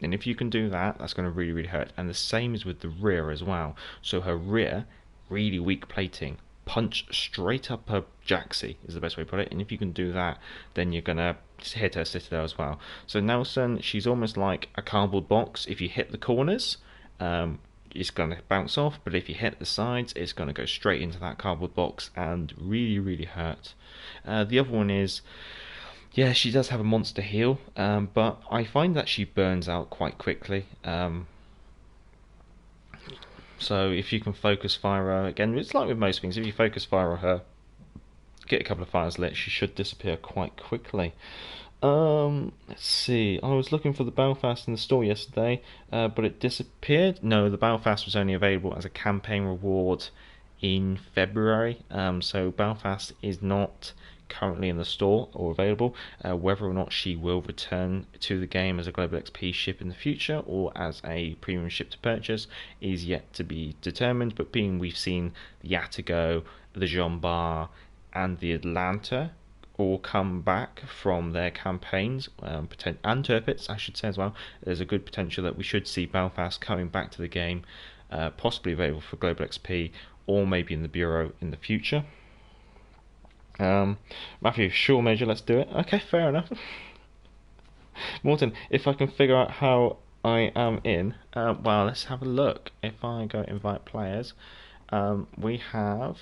And if you can do that, that's going to really, really hurt. And the same is with the rear as well. So her rear, really weak plating. Punch straight up her jacksie is the best way to put it. And if you can do that, then you're going to hit her citadel as well. So Nelson, she's almost like a cardboard box. If you hit the corners, it's going to bounce off. But if you hit the sides, it's going to go straight into that cardboard box and really, really hurt. The other one is, yeah, she does have a monster heal, but I find that she burns out quite quickly. So if you can focus fire her, again, it's like with most things, if you focus fire her, get a couple of fires lit, she should disappear quite quickly. Let's see, I was looking for the Belfast in the store yesterday, but it disappeared. No, the Belfast was only available as a campaign reward in February, so Belfast is not currently in the store or available. Whether or not she will return to the game as a Global XP ship in the future or as a premium ship to purchase is yet to be determined, but being we've seen the Yatago, the Jean Bar and the Atlanta all come back from their campaigns, and Tirpitz I should say as well, there's a good potential that we should see Belfast coming back to the game, possibly available for Global XP or maybe in the Bureau in the future. Matthew, sure, Major, let's do it. Okay, fair enough. Morton, if I can figure out how I am in, well, let's have a look. If I go invite players, we have.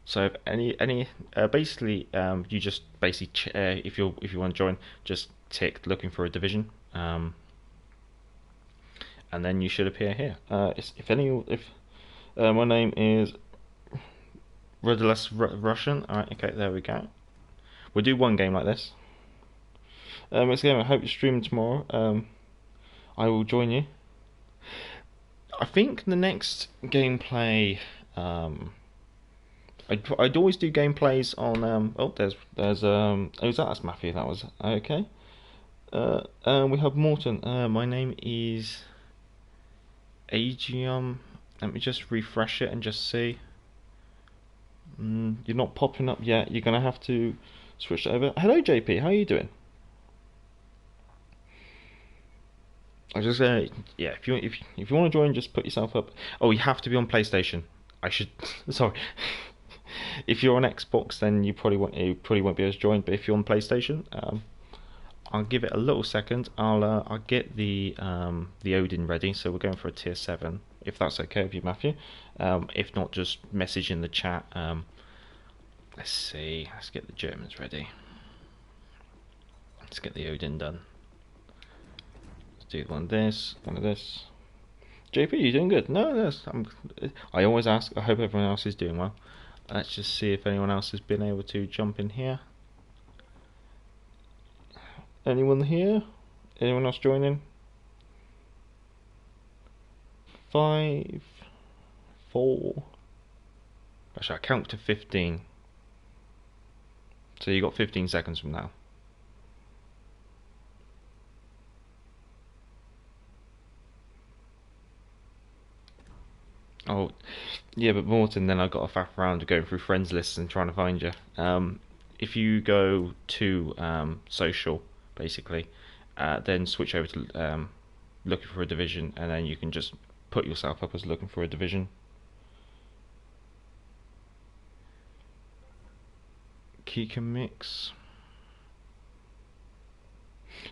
So if any basically, you just basically if you want to join, just tick looking for a division, and then you should appear here. If my name is Rudderless Russian. Alright, okay, there we go. We'll do one game like this. Next game, I hope you're streaming tomorrow. I will join you. I think the next gameplay, I'd always do gameplays on, that's Matthew, that was, okay. We have Morton, my name is Aegium. Let me just refresh it and just see. You're not popping up yet. You're gonna have to switch it over. Hello, JP. How are you doing? I just yeah. If you want to join, just put yourself up. Oh, you have to be on PlayStation. I should. Sorry. If you're on Xbox, then you probably won't be able to join. But if you're on PlayStation, I'll give it a little second. I'll get the Odin ready. So we're going for a tier 7. If that's okay with you, Matthew. If not, just message in the chat. Let's see. Let's get the Germans ready. Let's get the Odin done. Let's do one of this, one of this. JP, you doing good? No, I always ask. I hope everyone else is doing well. Let's just see if anyone else has been able to jump in here. Anyone here? Anyone else joining? 5, 4. Actually, I count to 15. So you got 15 seconds from now. Oh, yeah, but Morton, then I got to faff around going through friends lists and trying to find you. If you go to social, basically, then switch over to looking for a division, and then you can just put yourself up as looking for a division. Kika mix.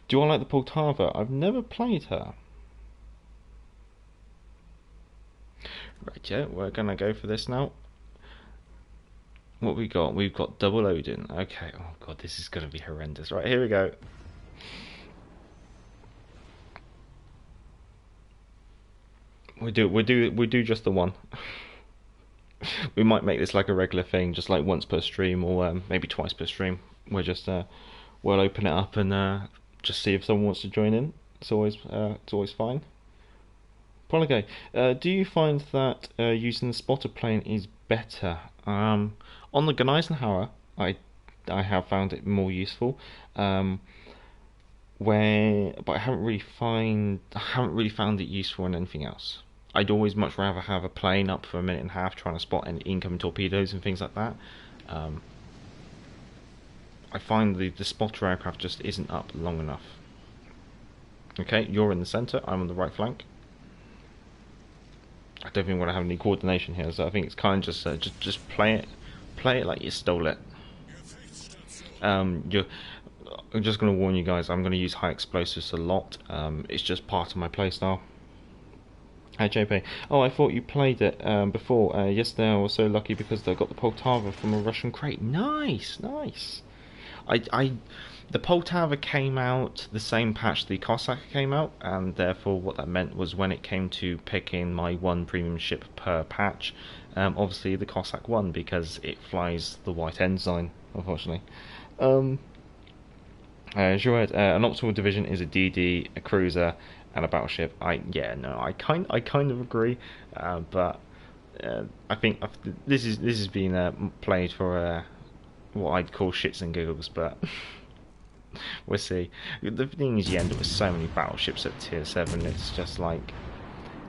Do I like the Poltava? I've never played her. Right, yeah, we're gonna go for this now. What we got? We've got double Odin. Okay. Oh god, this is gonna be horrendous. Right, here we go. We do just the one. We might make this like a regular thing, just like once per stream, or maybe twice per stream. We're just we'll open it up and just see if someone wants to join in. It's always fine. Polygo, do you find that using the spotter plane is better? On the Guneisenhower, I have found it more useful. But I haven't really found it useful in anything else. I'd always much rather have a plane up for a minute and a half trying to spot any incoming torpedoes and things like that. I find the spotter aircraft just isn't up long enough. Okay, you're in the centre, I'm on the right flank. I don't think we're gonna have any coordination here, so I think it's kind of just play it like you stole it. I'm just gonna warn you guys, I'm gonna use high explosives a lot. It's just part of my playstyle. Hey JP, oh I thought you played it before. Yesterday I was so lucky because I got the Poltava from a Russian crate. Nice, nice. The Poltava came out the same patch the Cossack came out, and therefore what that meant was when it came to picking my one premium ship per patch, obviously the Cossack won because it flies the white ensign, unfortunately. An optimal division is a DD, a cruiser, and a battleship. I kind of agree, but I think this is being played for what I'd call shits and giggles, but we'll see. The thing is, you end up with so many battleships at tier 7, it's just like,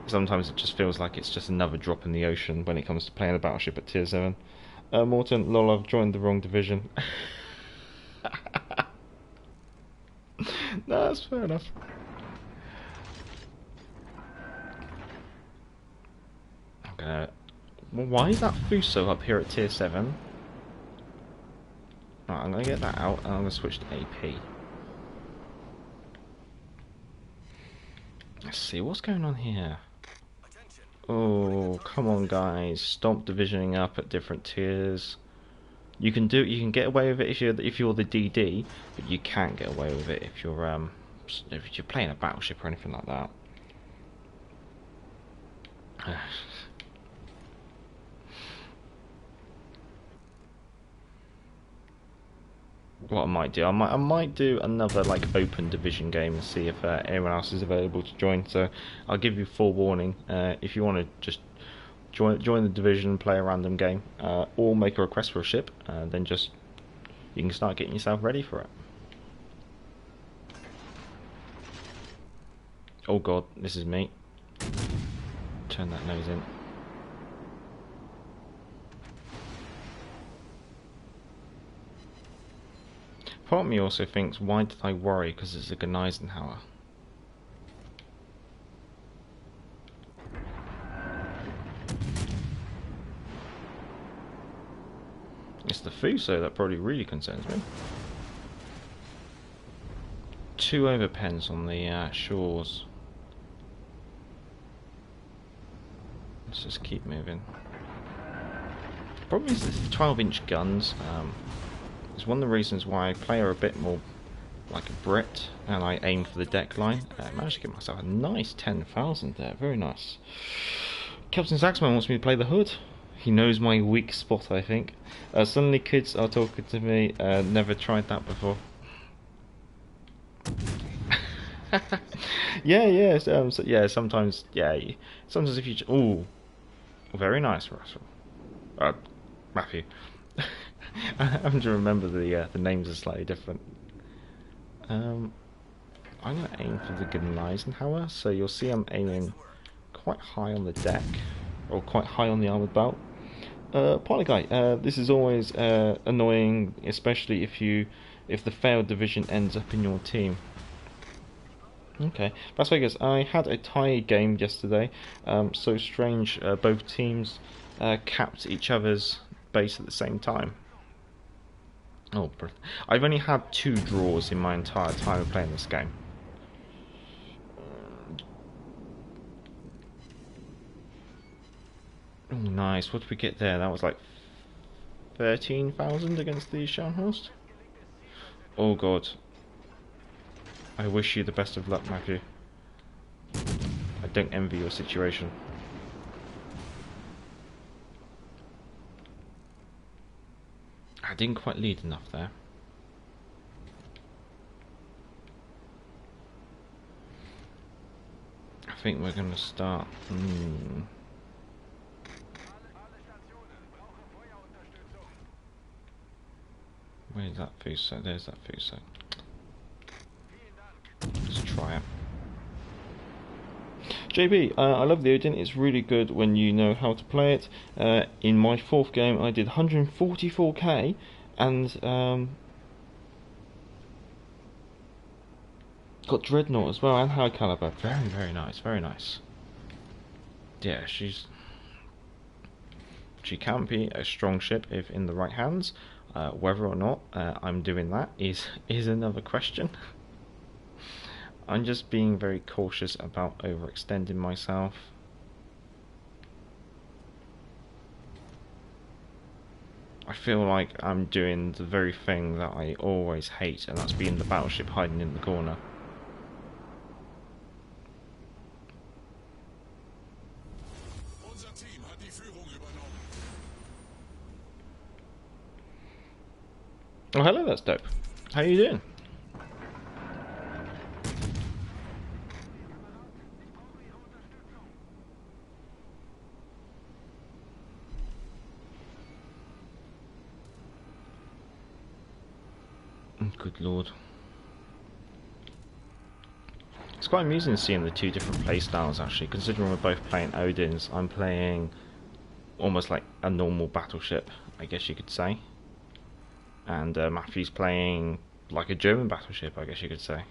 sometimes it just feels like it's just another drop in the ocean when it comes to playing a battleship at tier 7. Morton, lol, I've joined the wrong division. No, that's fair enough. Well, why is that Fuso up here at tier 7? Right, I'm going to get that out and I'm going to switch to AP. Let's see, what's going on here? Oh, come on guys, stop divisioning up at different tiers. You can get away with it if you're the DD, but you can't get away with it if you're playing a battleship or anything like that. What I might do, I might do another like open division game and see if anyone else is available to join. So I'll give you forewarning. If you want to just join the division and play a random game, or make a request for a ship, then just you can start getting yourself ready for it. Oh god, this is me. Turn that nose in. Part of me also thinks, why did I worry? Because it's a Gneisenhower. It's the Fuso that probably really concerns me. 2 overpens on the shores. Let's just keep moving. The problem is the 12-inch guns. It's one of the reasons why I play her a bit more like a Brit, and I aim for the deck line. I managed to get myself a nice 10,000 there, very nice. Captain Saxman wants me to play the Hood. He knows my weak spot, I think. Suddenly kids are talking to me, never tried that before. yeah, sometimes if you... Ooh, very nice, Russell. Matthew. I have to remember the names are slightly different. I'm going to aim for the Gneisenhower, so you'll see I'm aiming quite high on the deck, or quite high on the armoured belt. Pilot guy, this is always annoying, especially if the failed division ends up in your team. Okay, Las Vegas, I had a tie game yesterday, so strange, both teams capped each other's base at the same time. Oh, I've only had 2 draws in my entire time of playing this game. Oh, nice. What did we get there? That was like 13,000 against the Scharnhorst. Oh god. I wish you the best of luck, Matthew. I don't envy your situation. I didn't quite lead enough there. I think we're going to start... Where's that Fuso? There's that Fuso. Let's try it. JB, I love the Odin. It's really good when you know how to play it. In my fourth game, I did 144k, and got Dreadnought as well, and High Caliber. Very, very nice. Very nice. Yeah, she can be a strong ship if in the right hands. Whether or not I'm doing that is another question. I'm just being very cautious about overextending myself. I feel like I'm doing the very thing that I always hate, and that's being the battleship hiding in the corner. Unser Team hat die Führung übernommen. Oh, hello, that's dope. How you doing? Good lord. It's quite amusing seeing the two different playstyles actually, considering we're both playing Odins. I'm playing almost like a normal battleship, I guess you could say. And Matthew's playing like a German battleship, I guess you could say.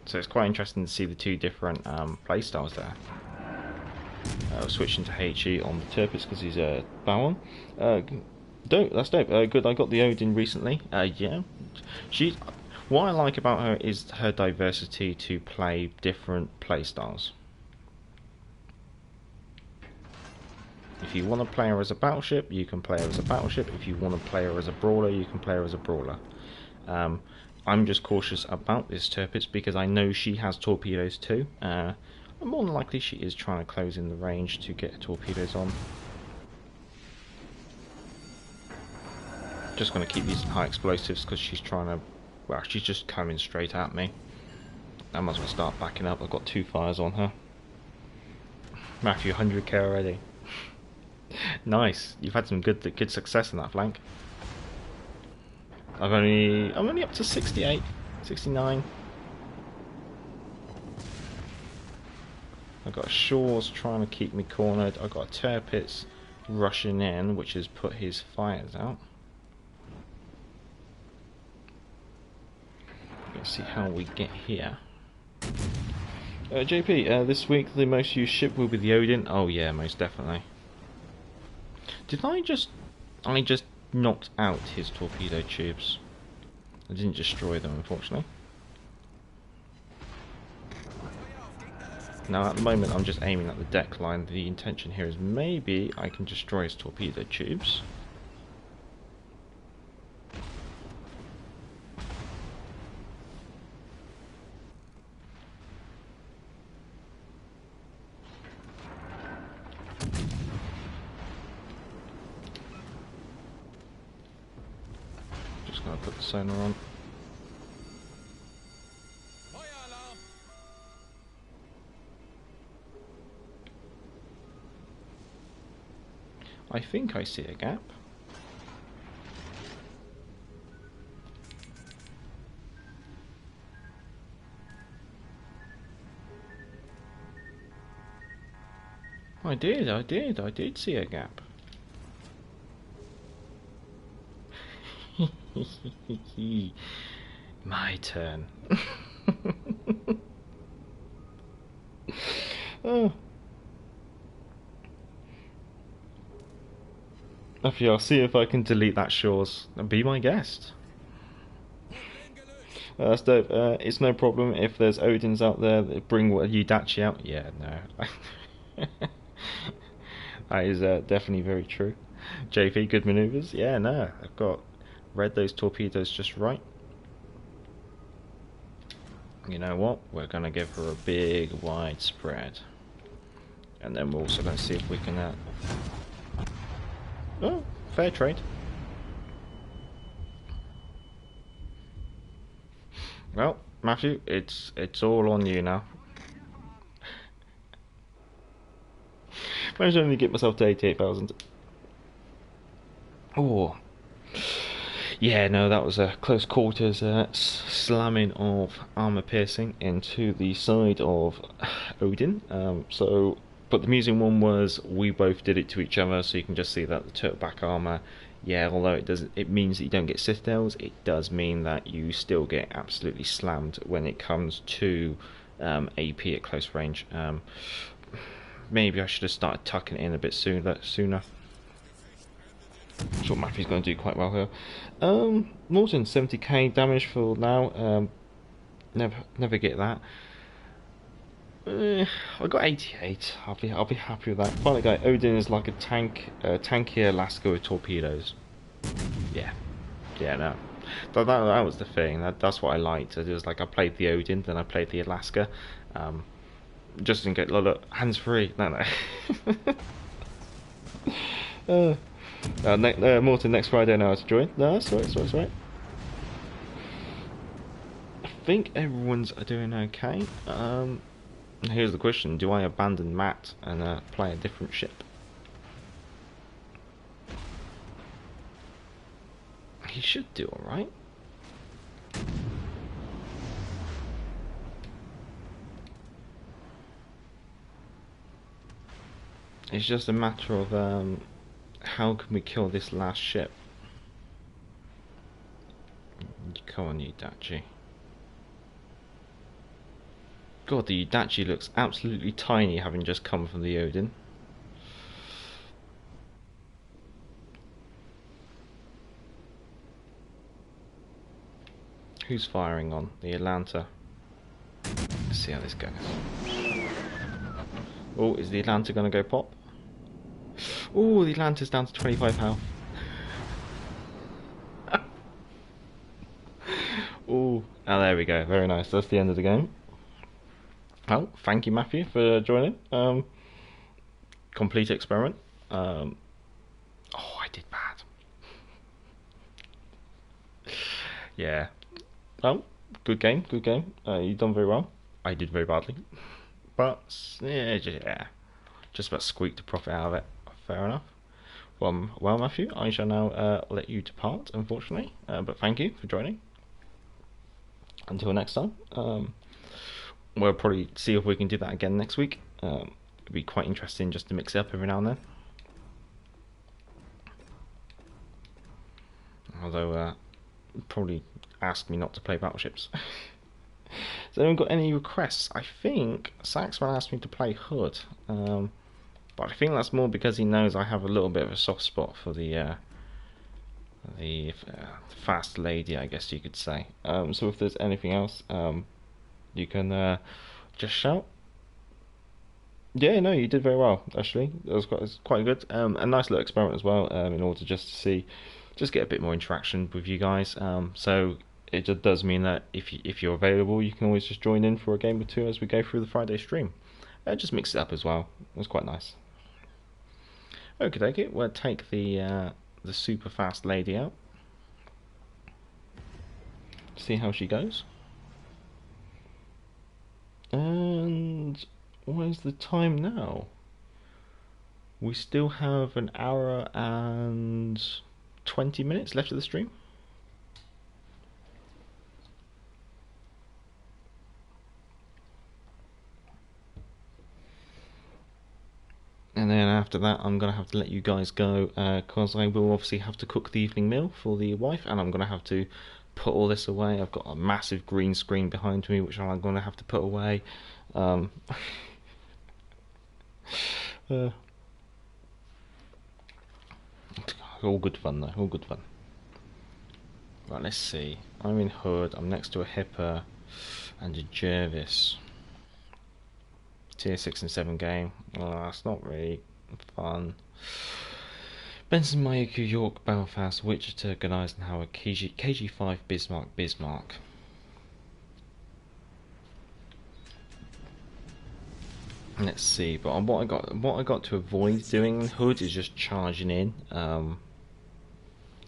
So it's quite interesting to see the two different playstyles there. Switching to HE on the Tirpitz because he's a BacktothePort. Dope, that's dope. Good, I got the Odin recently. Yeah, what I like about her is her diversity to play different playstyles. If you want to play her as a battleship, you can play her as a battleship. If you want to play her as a brawler, you can play her as a brawler. I'm just cautious about this Tirpitz because I know she has torpedoes too. More than likely she is trying to close in the range to get torpedoes on. Just going to keep using high explosives because she's trying to... Well, she's just coming straight at me. I might as well start backing up. I've got 2 fires on her. Matthew, 100k already. Nice. You've had some good success in that flank. I'm only up to 68, 69. I've got Shaw's trying to keep me cornered. I've got a Tirpitz rushing in, which has put his fires out. Let's see how we get here. JP, this week the most used ship will be the Odin. Oh yeah, most definitely. Did I just knocked out his torpedo tubes? I didn't destroy them, unfortunately. Now at the moment I'm just aiming at the deck line. The intention here is maybe I can destroy his torpedo tubes. Just gonna put the sonar on. I think I see a gap. I did see a gap. My turn. Oh. Matthew, I'll see if I can delete that Shaw's and be my guest. That's dope. It's no problem if there's Odins out there that bring Yudachi out. Yeah, no. That is definitely very true. JP, good maneuvers. Yeah, no. I've got read those torpedoes just right. You know what? We're going to give her a big wide spread. And then we're also going to see if we can... Oh, fair trade. Well, Matthew, it's all on you now. Managed to only get myself to 88,000. Oh, Yeah, no, that was a close quarters slamming of armor piercing into the side of Odin. But the amusing one was we both did it to each other, so you can just see that the turtleback armor. Yeah, although it means that you don't get citadels, it does mean that you still get absolutely slammed when it comes to AP at close range. Maybe I should have started tucking it in a bit sooner. I'm sure Matthew's going to do quite well here. Morton, 70k damage for now. Never get that. I got 88. I'll be happy with that. Finally, guy Odin is like a tankier Alaska with torpedoes. Yeah, no. That was the thing. That's what I liked. It was like I played the Odin, then I played the Alaska. Just in case, look, hands free. No. Morton, next Friday now to join. No, that's right. I think everyone's doing okay. Here's the question: do I abandon Matt and play a different ship? He should do all right. It's just a matter of how can we kill this last ship? Come on, Udachi. God, the Udachi looks absolutely tiny, having just come from the Odin. Who's firing on? The Atlanta. Let's see how this goes. Oh, is the Atlanta going to go pop? Oh, the Atlanta's down to 25 health. Oh, there we go. Very nice. That's the end of the game. Well, thank you, Matthew, for joining. Complete experiment. Oh, I did bad. Yeah. Well, good game. You've done very well. I did very badly. But, yeah. Just about squeaked a profit out of it. Fair enough. Well, Matthew, I shall now let you depart, unfortunately. But thank you for joining. Until next time. We'll probably see if we can do that again next week. It'd be quite interesting just to mix it up every now and then. Although, probably ask me not to play battleships. Has anyone got any requests? I think Saxman asked me to play Hood. But I think that's more because he knows I have a little bit of a soft spot for the fast lady, I guess you could say. So if there's anything else, you can just shout. Yeah, no, you did very well, actually. It was quite good. A nice little experiment as well, in order just to get a bit more interaction with you guys. So it just does mean that if you're available, you can always just join in for a game or two as we go through the Friday stream. Just mix it up as well. It was quite nice. Okay, we'll take the super fast lady out. See how she goes. And what is the time now? We still have an hour and 20 minutes left of the stream. And then after that, I'm going to have to let you guys go, because I will obviously have to cook the evening meal for the wife, and I'm going to have to put all this away. I've got a massive green screen behind me, which I'm going to have to put away. All good fun though, all good fun. Right, let's see. I'm in Hood, I'm next to a Hipper and a Jervis. Tier 6 and 7 game. Well, that's not really fun. Benson, Mayuku, York, Belfast, Wichita, Eisenhower, KG5, Bismarck. Let's see, but what I got to avoid doing in Hood is just charging in,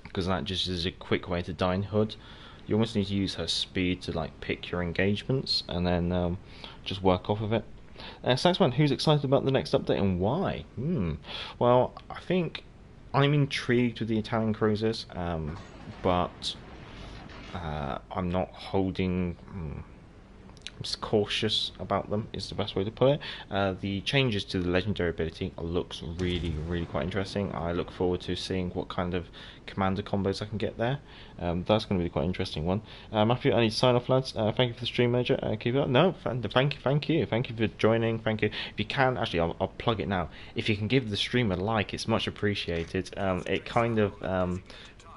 because that just is a quick way to die in Hood. You almost need to use her speed to like pick your engagements and then just work off of it. Saxman, who's excited about the next update and why? Well, I think I'm intrigued with the Italian cruisers, but I'm not holding. I'm just cautious about them is the best way to put it. The changes to the legendary ability looks really, really quite interesting. I look forward to seeing what kind of commander combos I can get there. That's going to be quite an interesting one. Matthew, I need to sign off, lads. Thank you for the stream, Major. Keep it up. No, thank you for joining. Thank you. If you can, actually, I'll plug it now. If you can give the stream a like, it's much appreciated. It kind of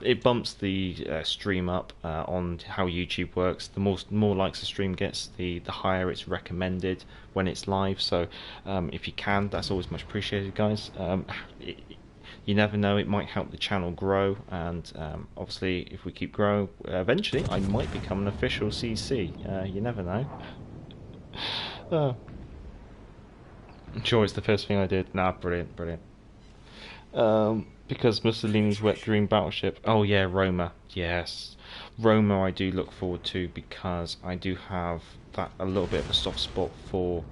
it bumps the stream up on how YouTube works. The more likes the stream gets, the higher it's recommended when it's live. So if you can, that's always much appreciated, guys. You never know, it might help the channel grow, and obviously if we keep growing, eventually I might become an official CC. You never know. I'm sure it's the first thing I did. Nah, brilliant. Because Mussolini's wet dream battleship. Oh yeah, Roma. Yes, Roma. I do look forward to, because I do have that a little bit of a soft spot for.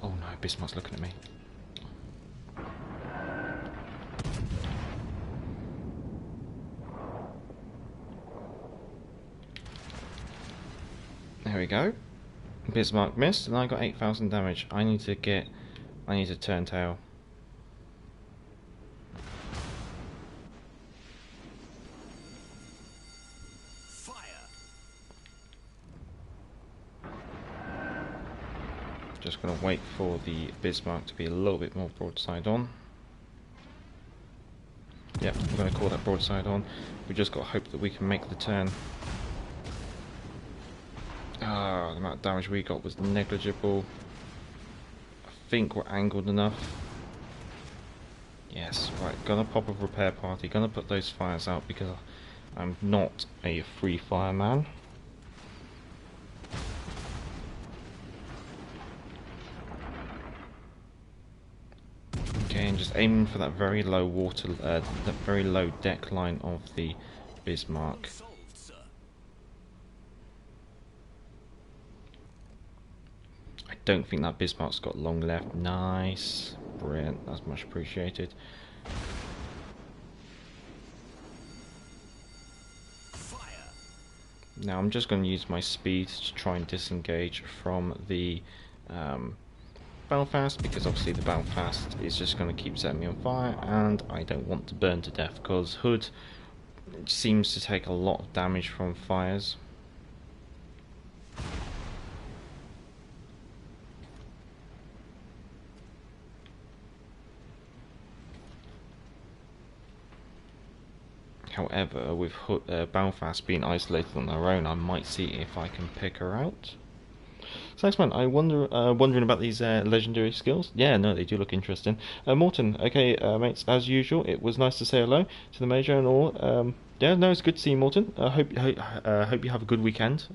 Oh no, Bismarck's looking at me. There we go. Bismarck missed, and I got 8,000 damage. I need to turn tail. Just going to wait for the Bismarck to be a little bit more broadside on. Yep, I'm going to call that broadside on. We just got to hope that we can make the turn. Ah, the amount of damage we got was negligible. I think we're angled enough. Yes, right, gonna pop a repair party, gonna put those fires out because I'm not a free fire man. Okay, and just aiming for that very low that very low deck line of the Bismarck. I don't think that Bismarck's got long left. Nice, brilliant. That's much appreciated. Now I'm just going to use my speed to try and disengage from the Belfast, because obviously the Belfast is just going to keep setting me on fire, and I don't want to burn to death because Hood seems to take a lot of damage from fires. However, with Belfast being isolated on her own, I might see if I can pick her out. So next man, I wondering about these legendary skills. Yeah, no, they do look interesting. Morton, okay, mates, as usual, it was nice to say hello to the Major and all. Yeah, no, it's good to see you, Morton. Hope you have a good weekend.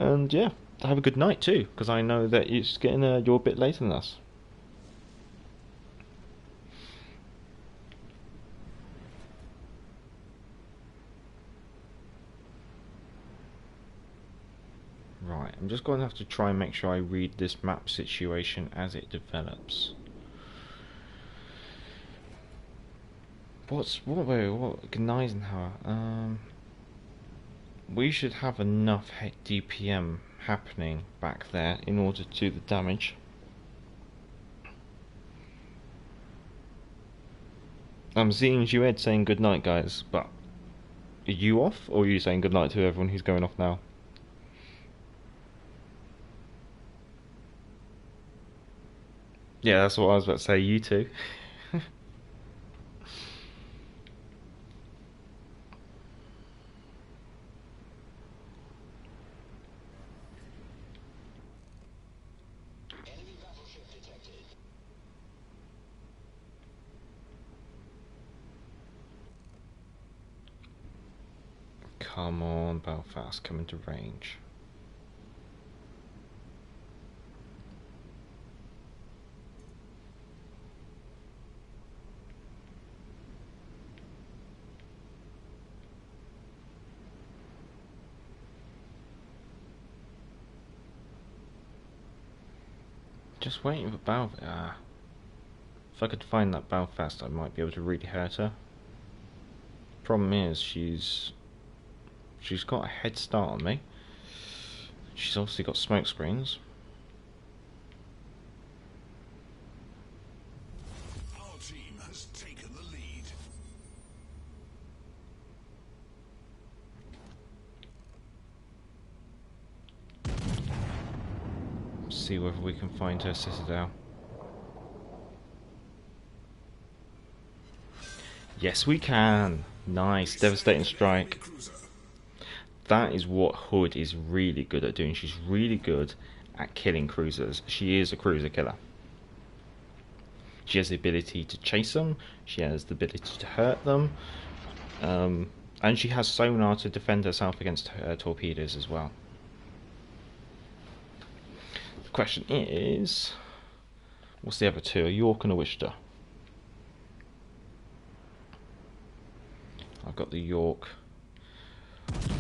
And yeah, have a good night too, because I know that it's getting you're a bit later than us. Right, I'm just going to have to try and make sure I read this map situation as it develops. What Gneisenhower? We should have enough DPM happening back there in order to do the damage. I'm seeing Jued saying good night, guys, but are you off, or are you saying good night to everyone who's going off now? Yeah, that's what I was about to say, you too. Enemy battleship detected. Come on, Belfast, come into range. Just waiting for Belfast. If I could find that Belfast, I might be able to really hurt her. Problem is, she's got a head start on me. She's obviously got smoke screens. Our team has taken the lead. See whether we can find her citadel. Yes, we can. Nice, devastating strike. That is what Hood is really good at doing. She's really good at killing cruisers. She is a cruiser killer. She has the ability to chase them. She has the ability to hurt them. And she has sonar to defend herself against torpedoes as well. The question is, what's the other two? A York and a Worcester. I've got the York.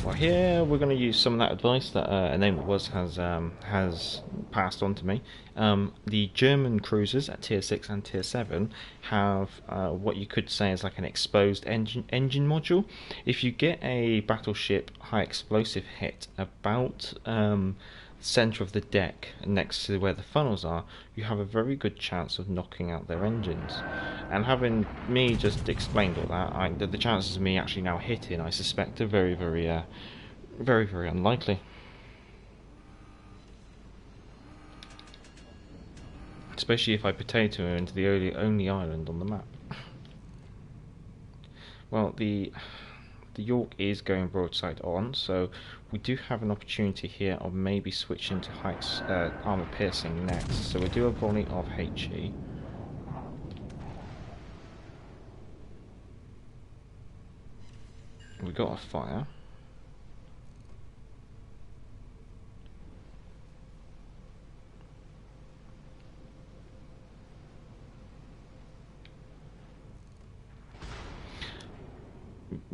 Well, here we're going to use some of that advice that a name that was has passed on to me. The German cruisers at tier 6 and tier 7 have what you could say is like an exposed engine module. If you get a battleship high explosive hit about center of the deck next to where the funnels are, you have a very good chance of knocking out their engines. And having me just explained all that, the chances of me actually now hitting, I suspect, are very, very unlikely. Especially if I potato her into the only island on the map. Well, the York is going broadside on, so we do have an opportunity here of maybe switching to armor piercing next. So we do a volley of HE. We got a fire.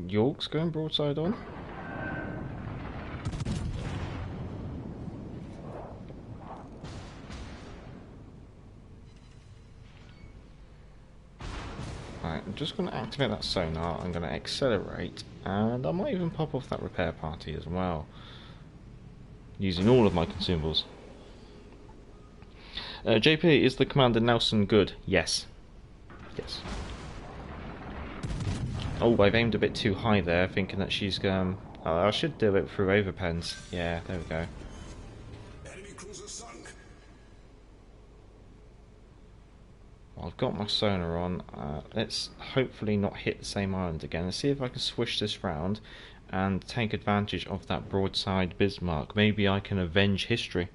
York's going broadside on. Right, I'm just going to activate that sonar. I'm going to accelerate, and I might even pop off that repair party as well, using all of my consumables. JP, is the Commander Nelson good? Yes. Yes. Oh, I've aimed a bit too high there, thinking that she's going. I should do it through overpens. Yeah, there we go. Enemy cruiser sunk. Well, I've got my sonar on. Let's hopefully not hit the same island again. Let's see if I can swish this round and take advantage of that broadside Bismarck. Maybe I can avenge history.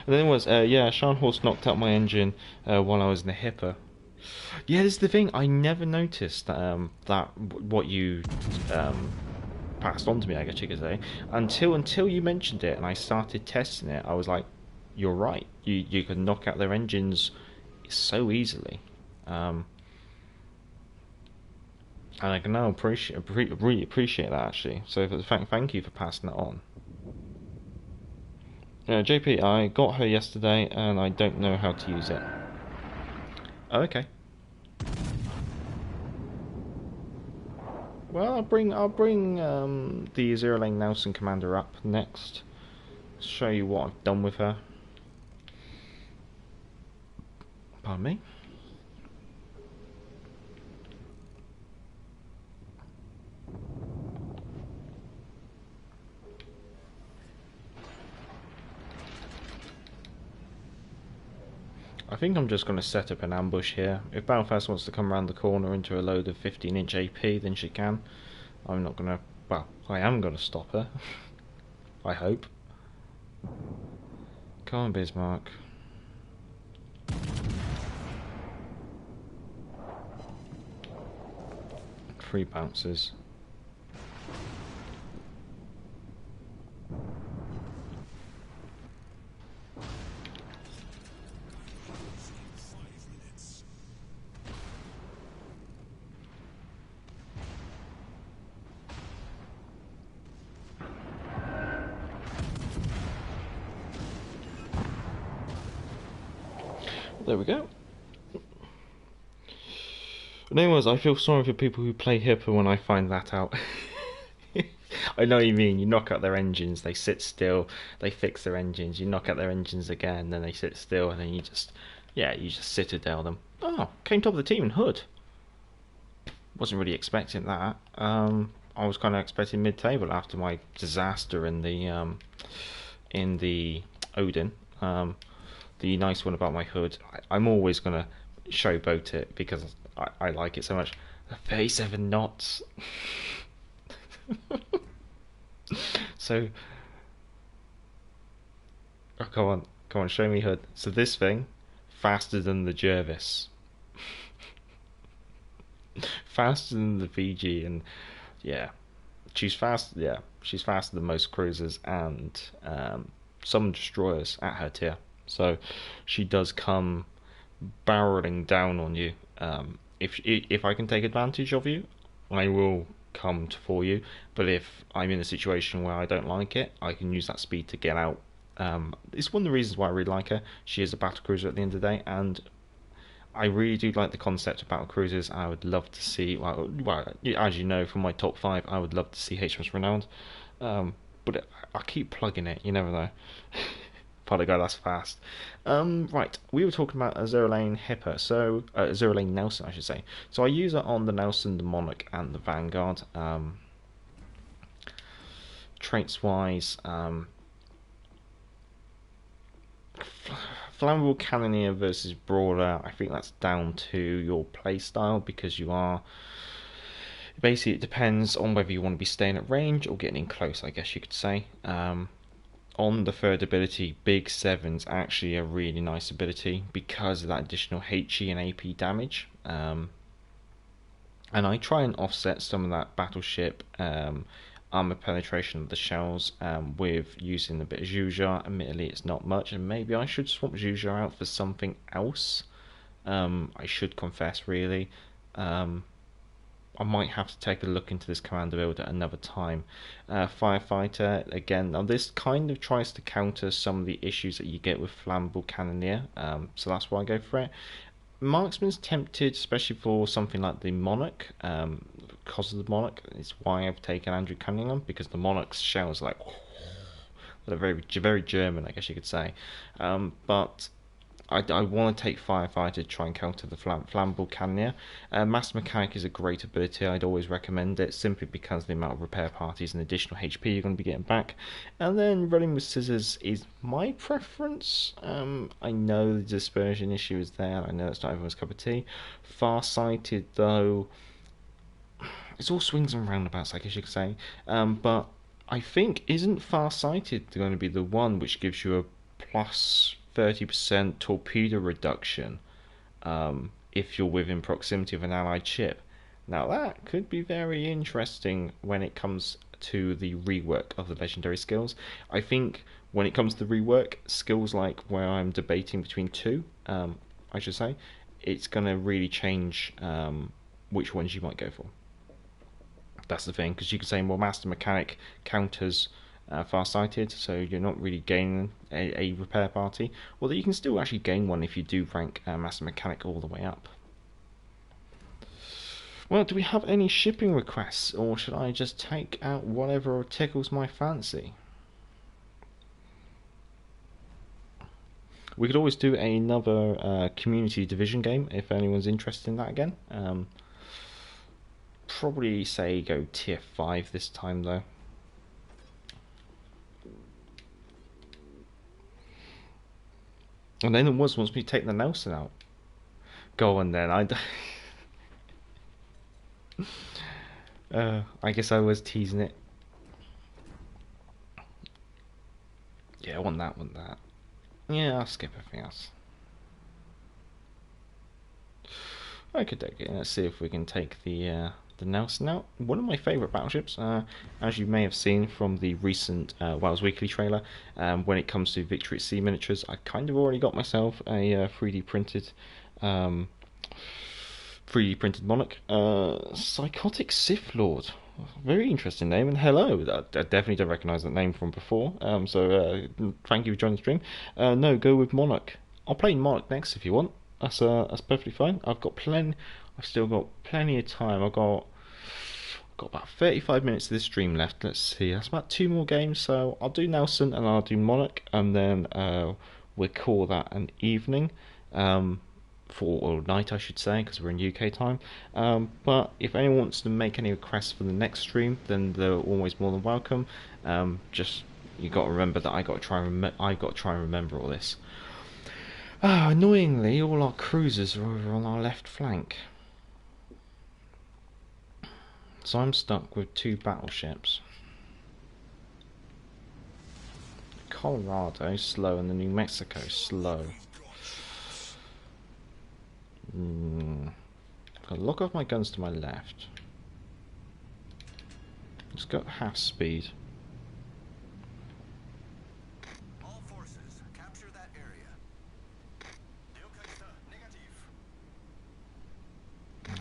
And then it was, yeah, Scharnhorst knocked out my engine while I was in the Hipper. Yeah, this is the thing. I never noticed that what you passed on to me, I guess you could say, until you mentioned it, and I started testing it. I was like, "You're right. You can knock out their engines so easily," and I can now really appreciate that actually. So thank you for passing that on. JP, I got her yesterday, and I don't know how to use it. Oh, okay. Well, I'll bring the Zero Lane Nelson Commander up next. Show you what I've done with her. Pardon me. I think I'm just going to set up an ambush here. If Belfast wants to come around the corner into a load of 15-inch AP, then she can. I'm not going to... Well, I am going to stop her. I hope. Come on, Bismarck. 3 bounces. There we go. But anyways, I feel sorry for people who play Hipper when I find that out. I know what you mean. You knock out their engines, they sit still, they fix their engines. You knock out their engines again, then they sit still, and then you just citadel them. Oh, came top of the team in Hood. Wasn't really expecting that. I was kind of expecting mid-table after my disaster in the Odin. The nice one about my Hood, I'm always gonna showboat it because I like it so much. 37 knots. So, oh, come on, show me Hood. So this thing, faster than the Jervis, faster than the VG, and yeah, she's fast. Yeah, she's faster than most cruisers and some destroyers at her tier. So she does come barreling down on you. If I can take advantage of you, I will come for you. But if I'm in a situation where I don't like it, I can use that speed to get out. It's one of the reasons why I really like her. She is a battle cruiser at the end of the day, and I really do like the concept of battle cruisers. I would love to see, well, as you know from my top 5, I would love to see HMS Renowned. But I keep plugging it, you never know. Part of the guy that's fast. Right, we were talking about a Zero Lane Hipper, so Zero Lane Nelson, I should say. So I use it on the Nelson, the Monarch, and the Vanguard. Traits wise, Flammable Cannoneer versus Brawler, I think that's down to your playstyle because you are. Basically, it depends on whether you want to be staying at range or getting in close, I guess you could say. On the third ability, Big 7's actually a really nice ability because of that additional HE and AP damage. And I try and offset some of that battleship armor penetration of the shells with using a bit of Zhuja. Admittedly, it's not much, and maybe I should swap Zhuja out for something else. I should confess, really. I might have to take a look into this commander build at another time. Firefighter, again, now this kind of tries to counter some of the issues that you get with Flammable Cannoneer, so that's why I go for it. Marksman's tempted, especially for something like the Monarch, because of the Monarch. It's why I've taken Andrew Cunningham, because the Monarch's shells are like, they're very, very German, I guess you could say. But I want to take Firefighter to try and counter the Flammable Cannoneer. Master Mechanic is a great ability. I'd always recommend it simply because of the amount of repair parties and additional HP you're going to be getting back. And then running with Scissors is my preference. I know the dispersion issue is there. I know it's not everyone's cup of tea. Farsighted, though, it's all swings and roundabouts, I guess you could say. But I think, isn't Farsighted going to be the one which gives you a plus 30% torpedo reduction if you're within proximity of an allied ship? Now that could be very interesting when it comes to the rework of the legendary skills. I think when it comes to the rework, skills like where I'm debating between two, I should say, it's going to really change which ones you might go for. That's the thing, because you could say, well, Master Mechanic counters Farsighted, so you're not really gaining a repair party. Although you can still actually gain one if you do rank Master Mechanic all the way up. Well, do we have any shipping requests, or should I just take out whatever tickles my fancy? We could always do another community division game if anyone's interested in that again. Probably say go tier 5 this time though. And then it was once we take the Nelson out. Go on then. I guess I was teasing it. Yeah, I want that. Yeah, I'll skip everything else. I could take it. Let's see if we can take the Nelson out. One of my favourite battleships, as you may have seen from the recent Wales Weekly trailer, when it comes to Victory at Sea miniatures, I kind of already got myself a 3D printed Monarch. Psychotic Sith Lord. Very interesting name, and hello. I definitely don't recognise that name from before, so thank you for joining the stream. No, go with Monarch. I'll play Monarch next if you want. That's perfectly fine. I've got I've still got plenty of time. Got about 35 minutes of this stream left. Let's see, that's about 2 more games. So I'll do Nelson and I'll do Monarch, and then we'll call that an evening. Or night, I should say, because we're in UK time. But if anyone wants to make any requests for the next stream, then they're always more than welcome. Just you got to remember that I got to try and remember all this. Annoyingly, all our cruisers are over on our left flank, so I'm stuck with 2 battleships. Colorado slow and the New Mexico slow. I'll lock off my guns to my left. Let's go half speed. All forces, capture that area.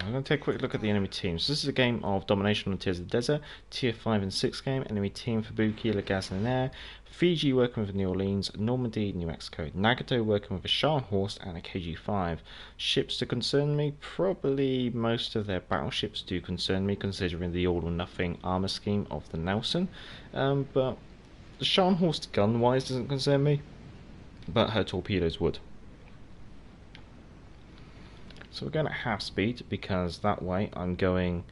I'm going to take a quick look at the enemy teams. This is a game of domination on the tiers of the desert. Tier 5 and 6 game. Enemy team Fubuki, Gas and Air. Fiji working with New Orleans. Normandy, New Mexico. Nagato working with a Scharnhorst and a KG-5. Ships to concern me? Probably most of their battleships do concern me, considering the all-or-nothing armour scheme of the Nelson. But the Scharnhorst gun-wise doesn't concern me, but her torpedoes would. So we're going at half speed, because that way I'm going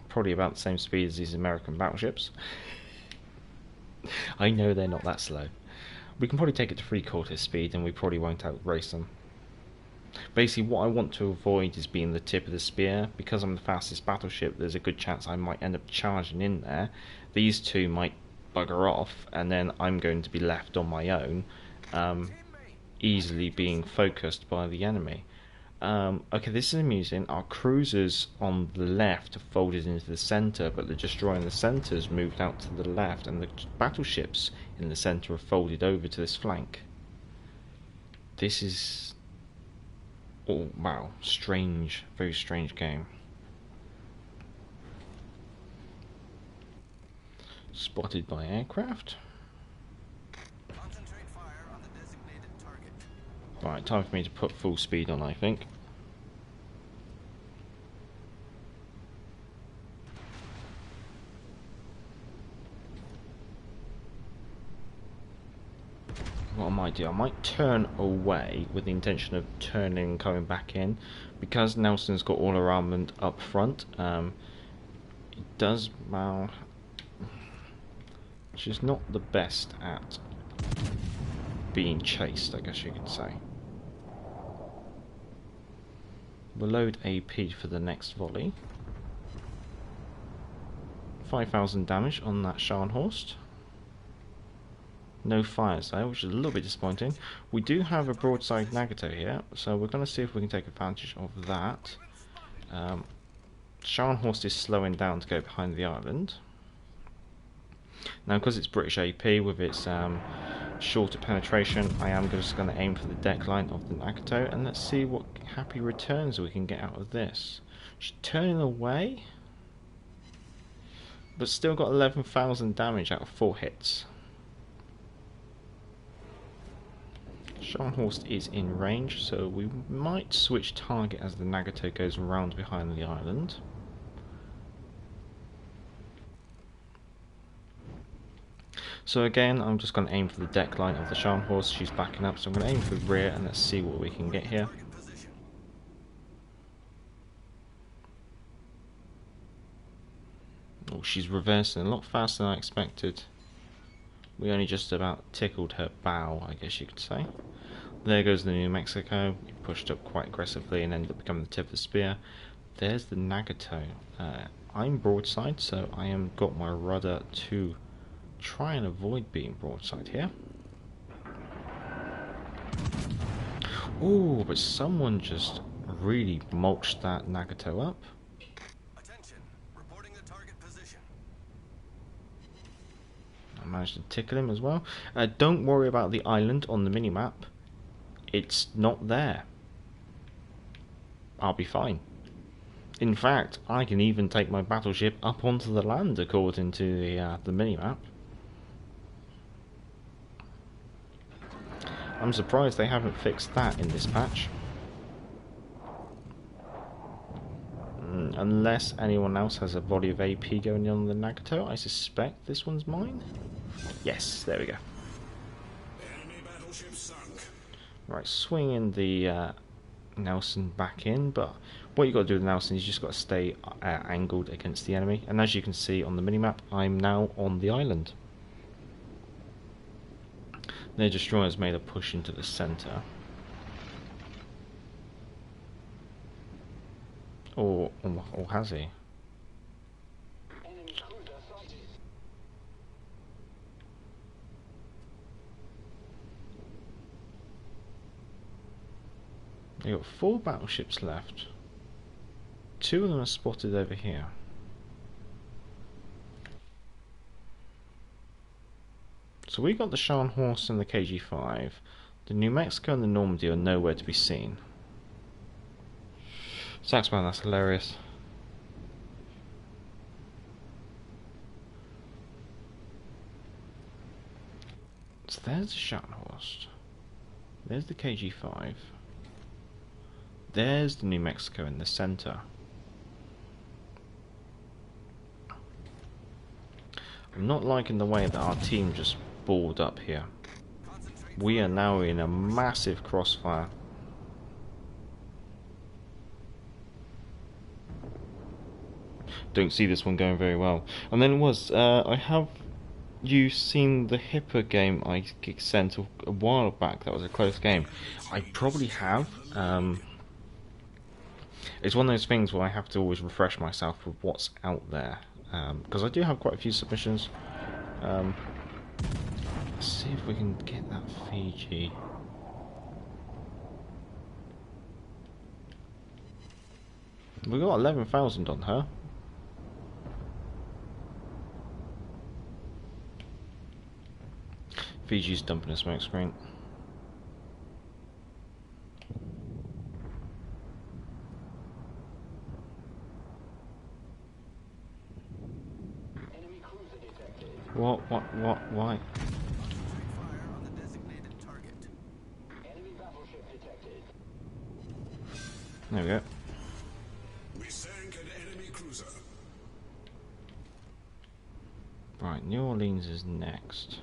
probably about the same speed as these American battleships. I know they're not that slow. We can probably take it to 3/4 speed and we probably won't outrace them. Basically what I want to avoid is being the tip of the spear. Because I'm the fastest battleship, there's a good chance I might end up charging in there. These two might bugger off and then I'm going to be left on my own, easily being focused by the enemy. Okay, this is amusing. Our cruisers on the left are folded into the centre, but the destroyer in the centre has moved out to the left, and the battleships in the centre are folded over to this flank. This is... oh, wow. Strange. Very strange game. Spotted by aircraft. Concentrate fire on the designated target. Right, time for me to put full speed on, I think. What I might do, I might turn away with the intention of turning and coming back in. Because Nelson's got all her armament up front, it does, well, she's not the best at being chased, I guess you could say. We'll load AP for the next volley. 5,000 damage on that Scharnhorst. No fires though, which is a little bit disappointing. We do have a broadside Nagato here, so we're going to see if we can take advantage of that. Scharnhorst is slowing down to go behind the island. Now, because it's British AP with its shorter penetration, I am just going to aim for the deck line of the Nagato, and let's see what happy returns we can get out of this. She's turning away, but still got 11,000 damage out of 4 hits. Scharnhorst is in range, so we might switch target as the Nagato goes round behind the island. So again, I'm just going to aim for the deck line of the Scharnhorst. She's backing up, so I'm going to aim for the rear, and let's see what we can get here. Oh, she's reversing a lot faster than I expected. We only just about tickled her bow, I guess you could say. There goes the New Mexico. It pushed up quite aggressively and ended up becoming the tip of the spear. There's the Nagato. I'm broadside, so I am got my rudder to try and avoid being broadside here. Oh, but someone just really mulched that Nagato up. Attention, reporting the target position. I managed to tickle him as well. Don't worry about the island on the minimap. It's not there. I'll be fine. In fact, I can even take my battleship up onto the land according to the minimap. I'm surprised they haven't fixed that in this patch. Unless anyone else has a volley of AP going on the Nagato, I suspect this one's mine. Yes, there we go. Enemy battleship sunk. Right, swinging the Nelson back in, but what you got to do with Nelson is you just got to stay angled against the enemy. And as you can see on the minimap, I'm now on the island. Their destroyer's made a push into the centre. Or has he? They've got 4 battleships left. 2 of them are spotted over here. So we got the Scharnhorst and the KG-5. The New Mexico and the Normandy are nowhere to be seen. Saxman, that's hilarious. So there's the Scharnhorst. There's the KG-5. There's the New Mexico in the centre. I'm not liking the way that our team just balled up here. We are now in a massive crossfire. Don't see this one going very well. And then it was, have you seen the Hipper game I sent a while back? That was a close game. I probably have. It's one of those things where I have to always refresh myself with what's out there. Because I do have quite a few submissions. Let's see if we can get that Fiji. We got 11,000 on her. Fiji's dumping a smoke screen. What, why? Fire on the designated target. Enemy battleship detected. There we go. We sank an enemy cruiser. Right, New Orleans is next.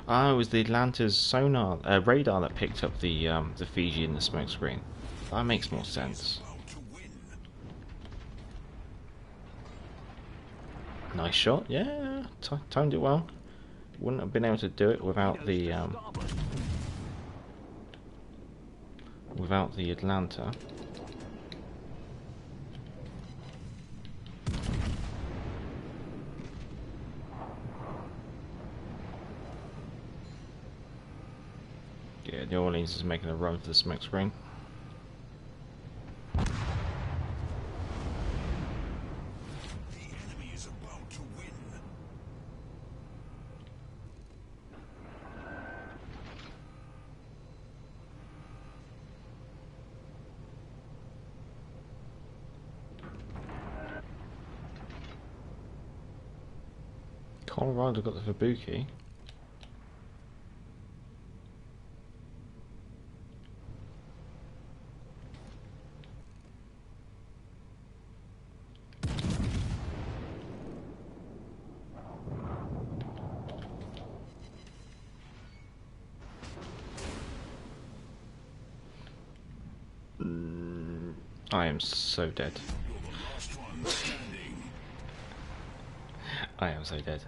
Ah, it was the Atlanta's sonar radar that picked up the Fiji in the smoke screen. That makes more sense. Nice shot, yeah, timed it well. Wouldn't have been able to do it without the Atlanta. Yeah, New Orleans is making a run for the smoke screen. Colorado got the Fubuki. I am so dead. I am so dead.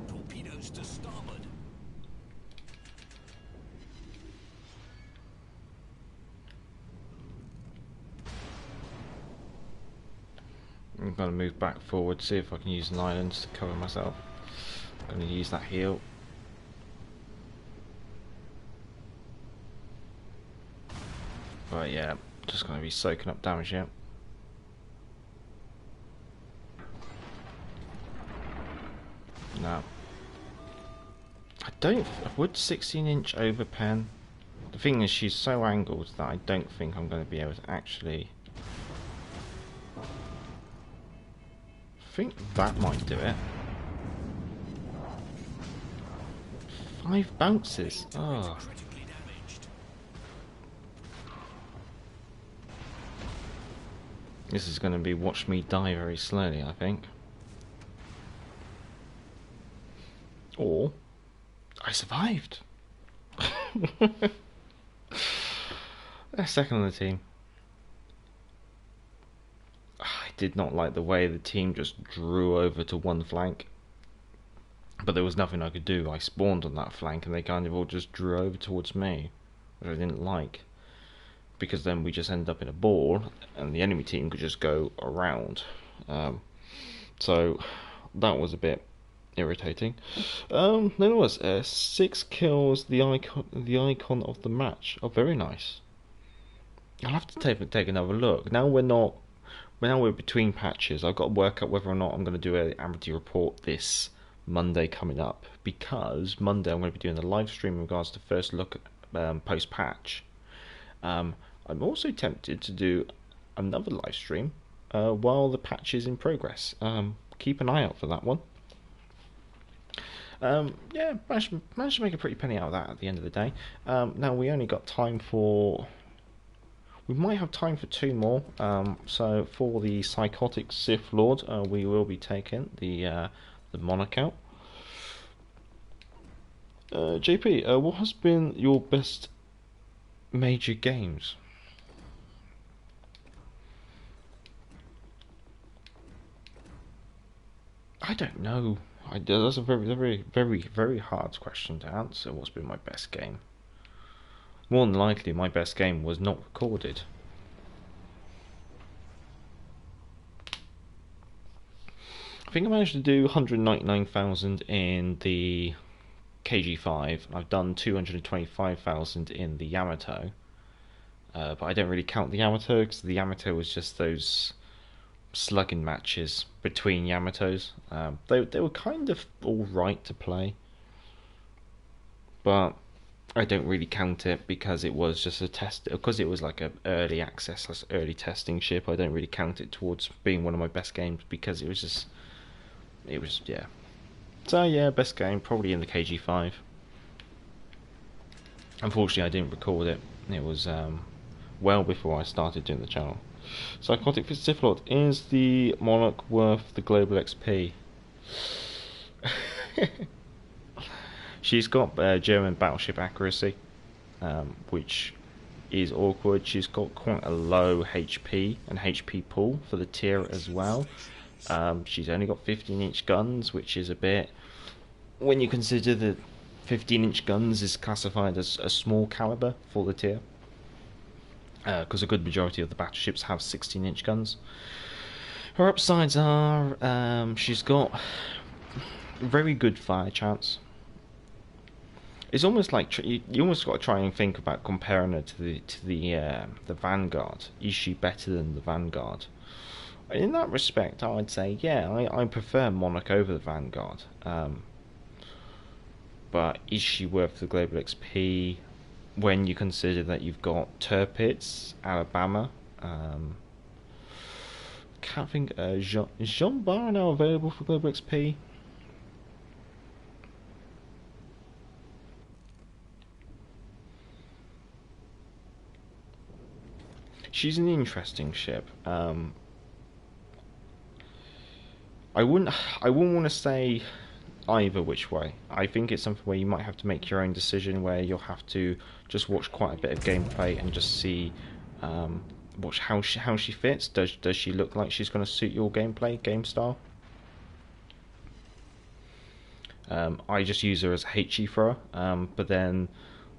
Torpedoes to starboard. I'm going to move back forward, see if I can use an island to cover myself. I'm going to use that heal. But yeah, just going to be soaking up damage here. No. don't. Would 16-inch overpen? The thing is, she's so angled that I don't think I'm going to be able to actually. I think that might do it. 5 bounces. Oh. Critically damaged. This is going to be watch me die very slowly, I think. Or I survived. Second on the team. I did not like the way the team just drew over to one flank. But there was nothing I could do. I spawned on that flank and they kind of all just drew over towards me, which I didn't like. Because then we just ended up in a ball and the enemy team could just go around. So that was a bit irritating. Then it was 6 kills, the icon of the match. Oh, very nice. I'll have to take another look. Now we're between patches. I've got to work out whether or not I'm going to do an Amity report this Monday coming up, because Monday I'm going to be doing a live stream in regards to first look post patch. I'm also tempted to do another live stream while the patch is in progress. Keep an eye out for that one. Yeah, managed to make a pretty penny out of that at the end of the day. Now we only got time for. We might have time for 2 more. So for the Psychotic Sith Lord, we will be taking the Monarch out. JP, what has been your best major games? I don't know. That's a very hard question to answer. What's been my best game? More than likely, my best game was not recorded. I think I managed to do 199,000 in the KG5. I've done 225,000 in the Yamato. But I don't really count the Yamato because the Yamato was just those slugging matches between Yamatos. They were kind of alright to play, but I don't really count it because it was just a test. Because it was like a early access, early testing ship. I don't really count it towards being one of my best games because it was yeah. So yeah, best game probably in the KG5. Unfortunately, I didn't record it. It was well before I started doing the channel. Psychotic Sith Lord, is the Monarch worth the global XP? She's got German battleship accuracy, which is awkward. She's got quite a low HP and HP pool for the tier as well. She's only got 15-inch guns, which is a bit. When you consider that 15-inch guns is classified as a small caliber for the tier, because a good majority of the battleships have 16-inch guns. Her upsides are she's got very good fire chance. It's almost like you almost got to try and think about comparing her to the Vanguard. Is she better than the Vanguard? In that respect, I would say yeah, I prefer Monarch over the Vanguard. But is she worth the global XP? When you consider that you've got Tirpitz, Alabama, can't think. Is Jean Bar now available for global XP? She's an interesting ship. I wouldn't want to say either which way. I think it's something where you might have to make your own decision, where you'll have to just watch quite a bit of gameplay and just see watch how she fits. Does she look like she's going to suit your game style? I just use her as a HE thrower, but then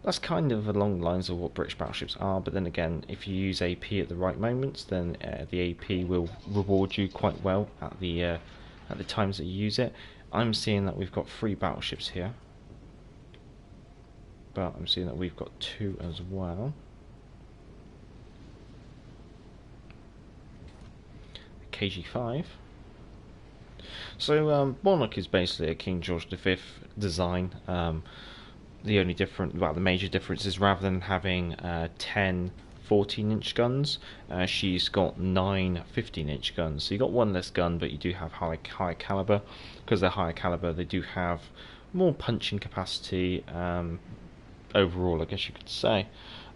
that's kind of along the lines of what British battleships are. But then again, if you use AP at the right moments, then the AP will reward you quite well at the times that you use it. I'm seeing that we've got 3 battleships here, but I'm seeing that we've got 2 as well. KG5. So Monarch is basically a King George V design. the only different, well, the major difference is rather than having 10 14-inch guns, she's got 9 15-inch guns. So you got one less gun, but you do have high caliber. Because they're higher caliber, they do have more punching capacity overall, I guess you could say.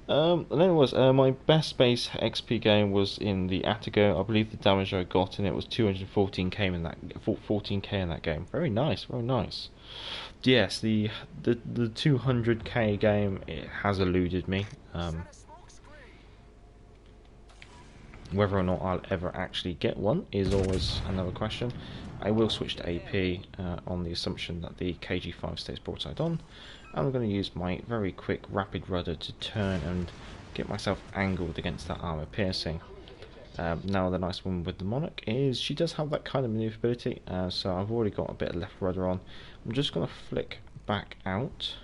And then it was my best base XP game was in the Attigo. I believe the damage I got in it was 214k in that 14k in that game. Very nice, very nice. Yes, the 200k game, it has eluded me. Whether or not I'll ever actually get one is always another question. I will switch to AP on the assumption that the KG5 stays broadside on. I'm going to use my very quick rapid rudder to turn and get myself angled against that armor piercing. Now the nice one with the Monarch is she does have that kind of maneuverability, so I've already got a bit of left rudder on. I'm just going to flick back out.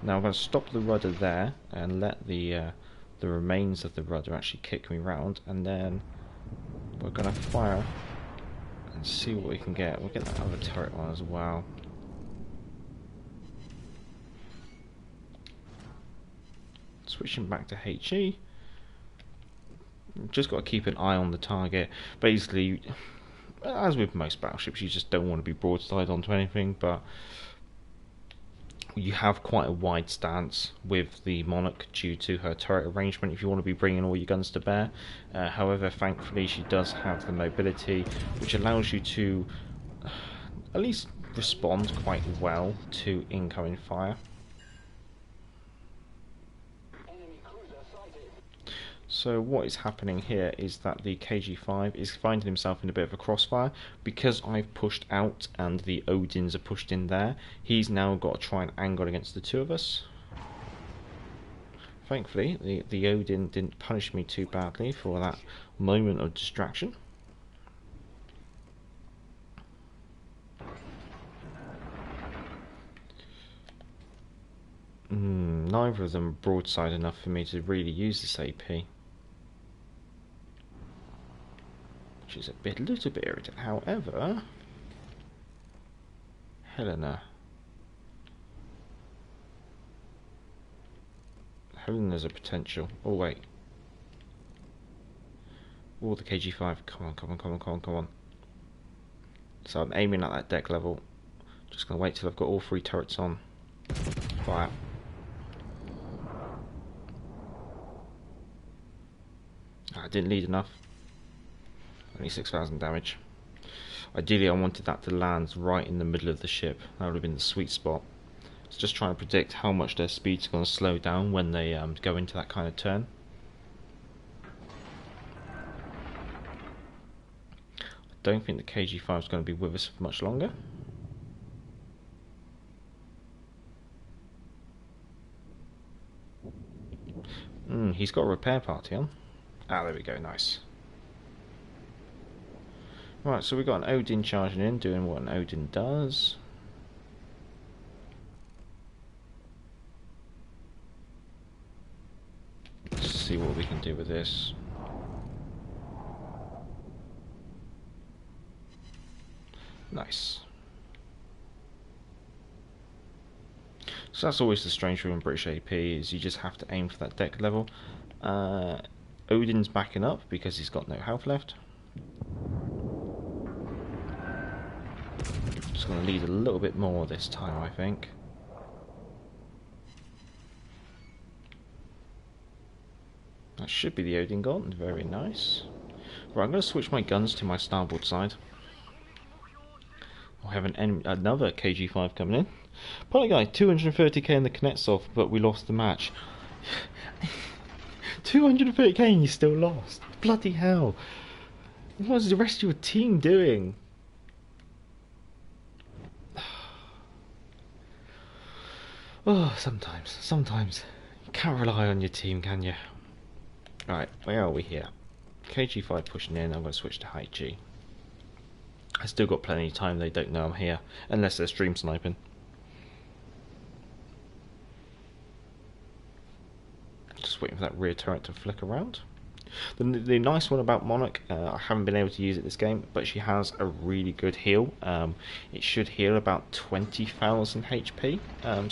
Now I'm going to stop the rudder there and let the remains of the rudder actually kick me round, and then we're going to fire and see what we can get. We'll get that other turret on as well. Switching back to HE. Just got to keep an eye on the target. Basically, as with most battleships, you just don't want to be broadside onto anything, but you have quite a wide stance with the Monarch due to her turret arrangement if you want to be bringing all your guns to bear. However, thankfully she does have the mobility, which allows you to at least respond quite well to incoming fire. So what is happening here is that the KG5 is finding himself in a bit of a crossfire. Because I've pushed out and the Odins are pushed in there, he's now got to try and angle against the two of us. Thankfully, the Odin didn't punish me too badly for that moment of distraction. Neither of them are broadside enough for me to really use this AP. Which is a little bit irritating. However, Helena's a potential. Oh wait. Oh, the KG5. Come on. So I'm aiming at that deck level. Just gonna wait till I've got all 3 turrets on. Fire. I didn't lead enough. Only 6,000 damage. Ideally I wanted that to land right in the middle of the ship. That would have been the sweet spot. It's just trying to predict how much their speed's going to slow down when they go into that kind of turn. I don't think the KG5 is going to be with us for much longer. He's got a repair party on. Ah, there we go, nice. Right, so we've got an Odin charging in, doing what an Odin does. Let's see what we can do with this. Nice. So that's always the strange thing in British AP, is you just have to aim for that deck level. Odin's backing up because he's got no health left. Just going to lead a little bit more this time, I think. That should be the Odin gone. Very nice. Right, I'm going to switch my guns to my starboard side. I have another KG5 coming in. Probably guy, 230k in the Kuznetsov, but we lost the match. 230k and you still lost. Bloody hell. What was the rest of your team doing? Oh, sometimes. You can't rely on your team, can you? Right, where are we here? KG5 pushing in, I'm going to switch to high G. I still got plenty of time, they don't know I'm here, unless they're stream sniping. Just waiting for that rear turret to flick around. The nice one about Monarch, I haven't been able to use it this game, but she has a really good heal. It should heal about 20,000 HP,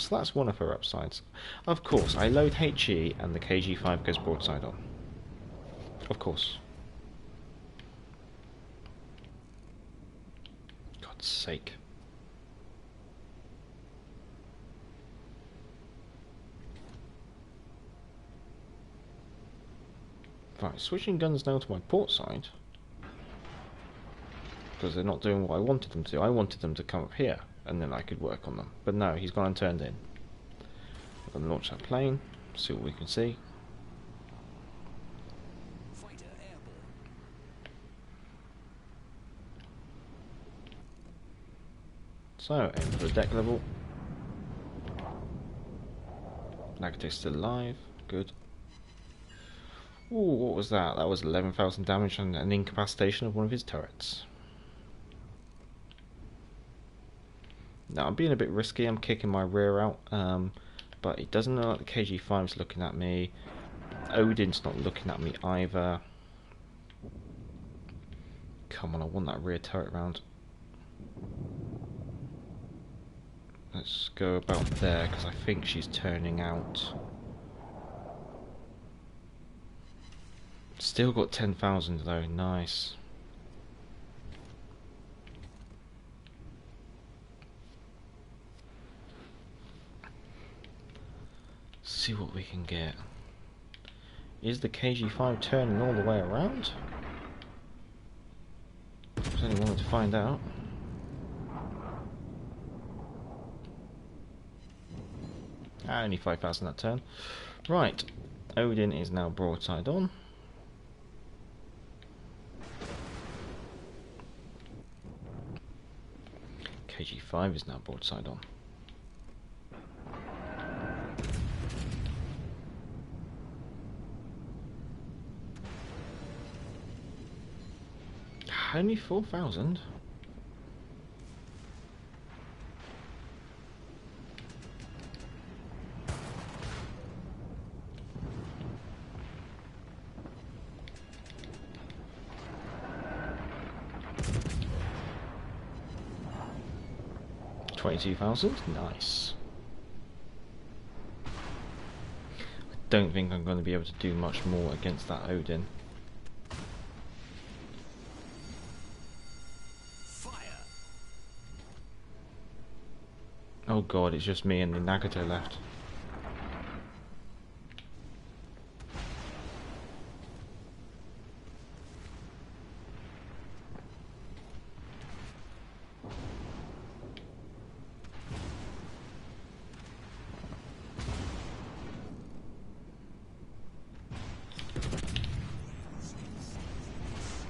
so that's one of her upsides. Of course, I load HE and the KG5 goes broadside on. Of course. God's sake. Right, switching guns now to my port side, because they're not doing what I wanted them to do. I wanted them to come up here, and then I could work on them. But no, he's gone and turned in. I'm going to launch that plane, see what we can see. Fighter airborne. So, aim for the deck level. Nagato's still alive, good. Ooh, what was that? That was 11,000 damage and an incapacitation of one of his turrets. Now I'm being a bit risky, I'm kicking my rear out, but it doesn't look like the KG5's looking at me. Odin's not looking at me either. Come on, I want that rear turret round. Let's go about there, because I think she's turning out. Still got 10,000 though, nice. See what we can get. Is the KG5 turning all the way around? I was only wanting to find out. Only 5,000 that turn. Right, Odin is now broadside on. KG5 is now broadside on. Only 4,000? $22,000? Nice. I don't think I'm going to be able to do much more against that Odin. Oh god, it's just me and the Nagato left.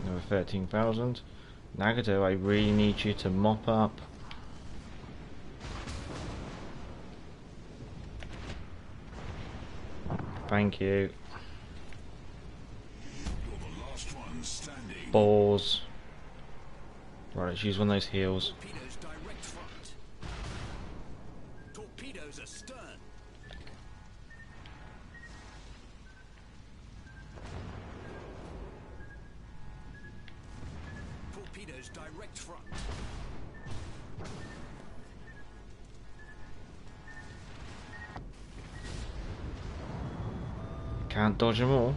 Another 13,000. Nagato, I really need you to mop up. Thank you. You're the last one standing. Balls. Right, let's use one of those heals. Torpedoes direct front. Torpedoes astern. Torpedoes direct front. Can't dodge them all.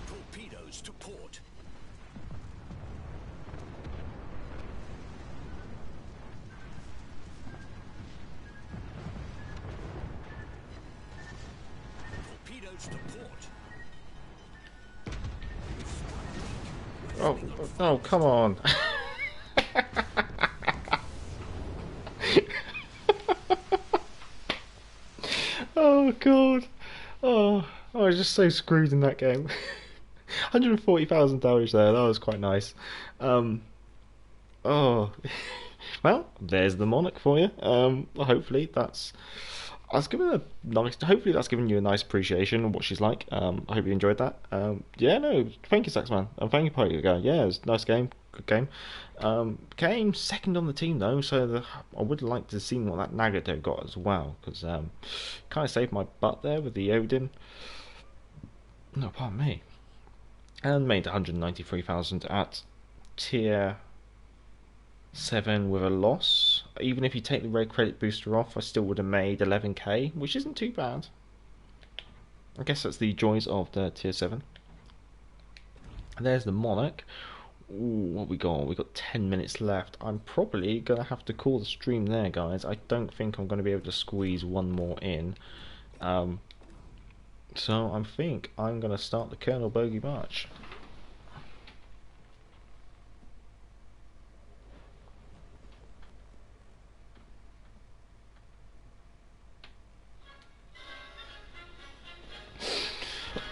Torpedoes to port. Torpedoes to port. Oh, come on. Oh god. Oh, I was just so screwed in that game. 140,000 damage there, that was quite nice. Oh. Well, there's the Monarch for you. Hopefully that's given a nice. Hopefully that's given you a nice appreciation of what she's like. I hope you enjoyed that. Yeah, no, thank you, Saxman, and thank you, Poker Guy. Yeah, it was a nice game. good game. Came second on the team though, so I would like to see what that Nagato got as well, because kind of saved my butt there with the Odin. No, pardon me. And made 193,000 at tier 7 with a loss. Even if you take the red credit booster off, I still would have made 11k, which isn't too bad. I guess that's the joys of the tier 7. And there's the Monarch. Ooh, what we got? We got 10 minutes left. I'm probably gonna have to call the stream there, guys. I don't think I'm gonna be able to squeeze one more in. So I think I'm gonna start the Colonel Bogey March.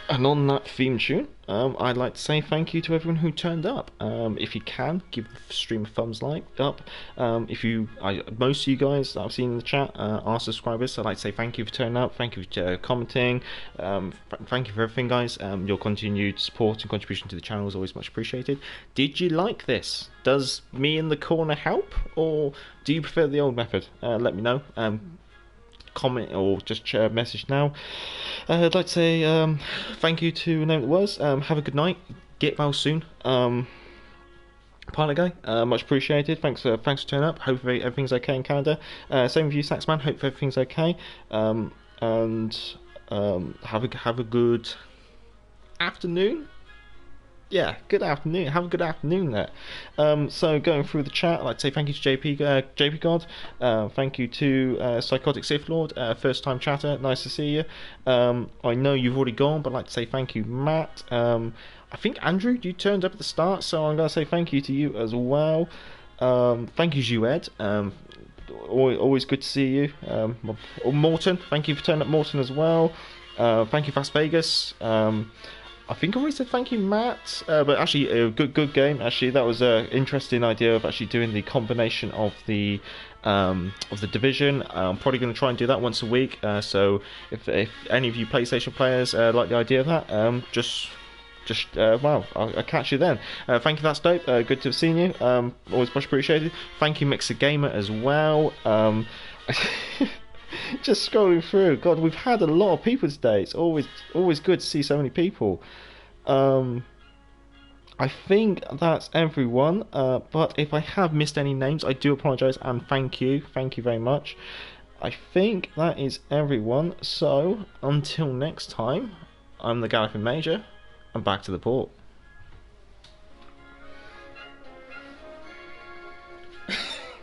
And on that theme tune, I'd like to say thank you to everyone who turned up. If you can, give the stream a thumbs up. Most of you guys that I've seen in the chat are subscribers, so I'd like to say thank you for turning up, thank you for commenting, thank you for everything, guys. Your continued support and contribution to the channel is always much appreciated. Did you like this? Does me in the corner help, or do you prefer the old method? Let me know. Comment or just message now. I'd like to say thank you to Name That Was. Have a good night. Get well soon. Pilot Guy, much appreciated. Thanks for turning up. Hope everything's okay in Canada. Same with you, Saxman. Hope everything's okay. And have a good afternoon. Yeah, good afternoon. Have a good afternoon there. So going through the chat, I'd like to say thank you to JP God. Thank you to Psychotic Sith Lord, first time chatter. Nice to see you. I know you've already gone, but I'd like to say thank you, Matt. I think Andrew, you turned up at the start, so I'm going to say thank you to you as well. Thank you, Jued. Always good to see you. Morton, thank you for turning up, Morton, as well. Thank you, Fast Vegas. I think I already said thank you, Matt, but actually a good game. Actually, that was an interesting idea of actually doing the combination of the division. I'm probably going to try and do that once a week. So if any of you PlayStation players like the idea of that, wow, I'll catch you then. Thank you, that's dope. Good to have seen you. Always much appreciated. Thank you, Mixer Gamer, as well. Just scrolling through, God, we've had a lot of people today. It's always good to see so many people. I think that's everyone, but if I have missed any names, I do apologise, and thank you very much. I think that is everyone, so until next time, I'm the Galloping Major, and back to the port.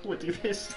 We'll do this.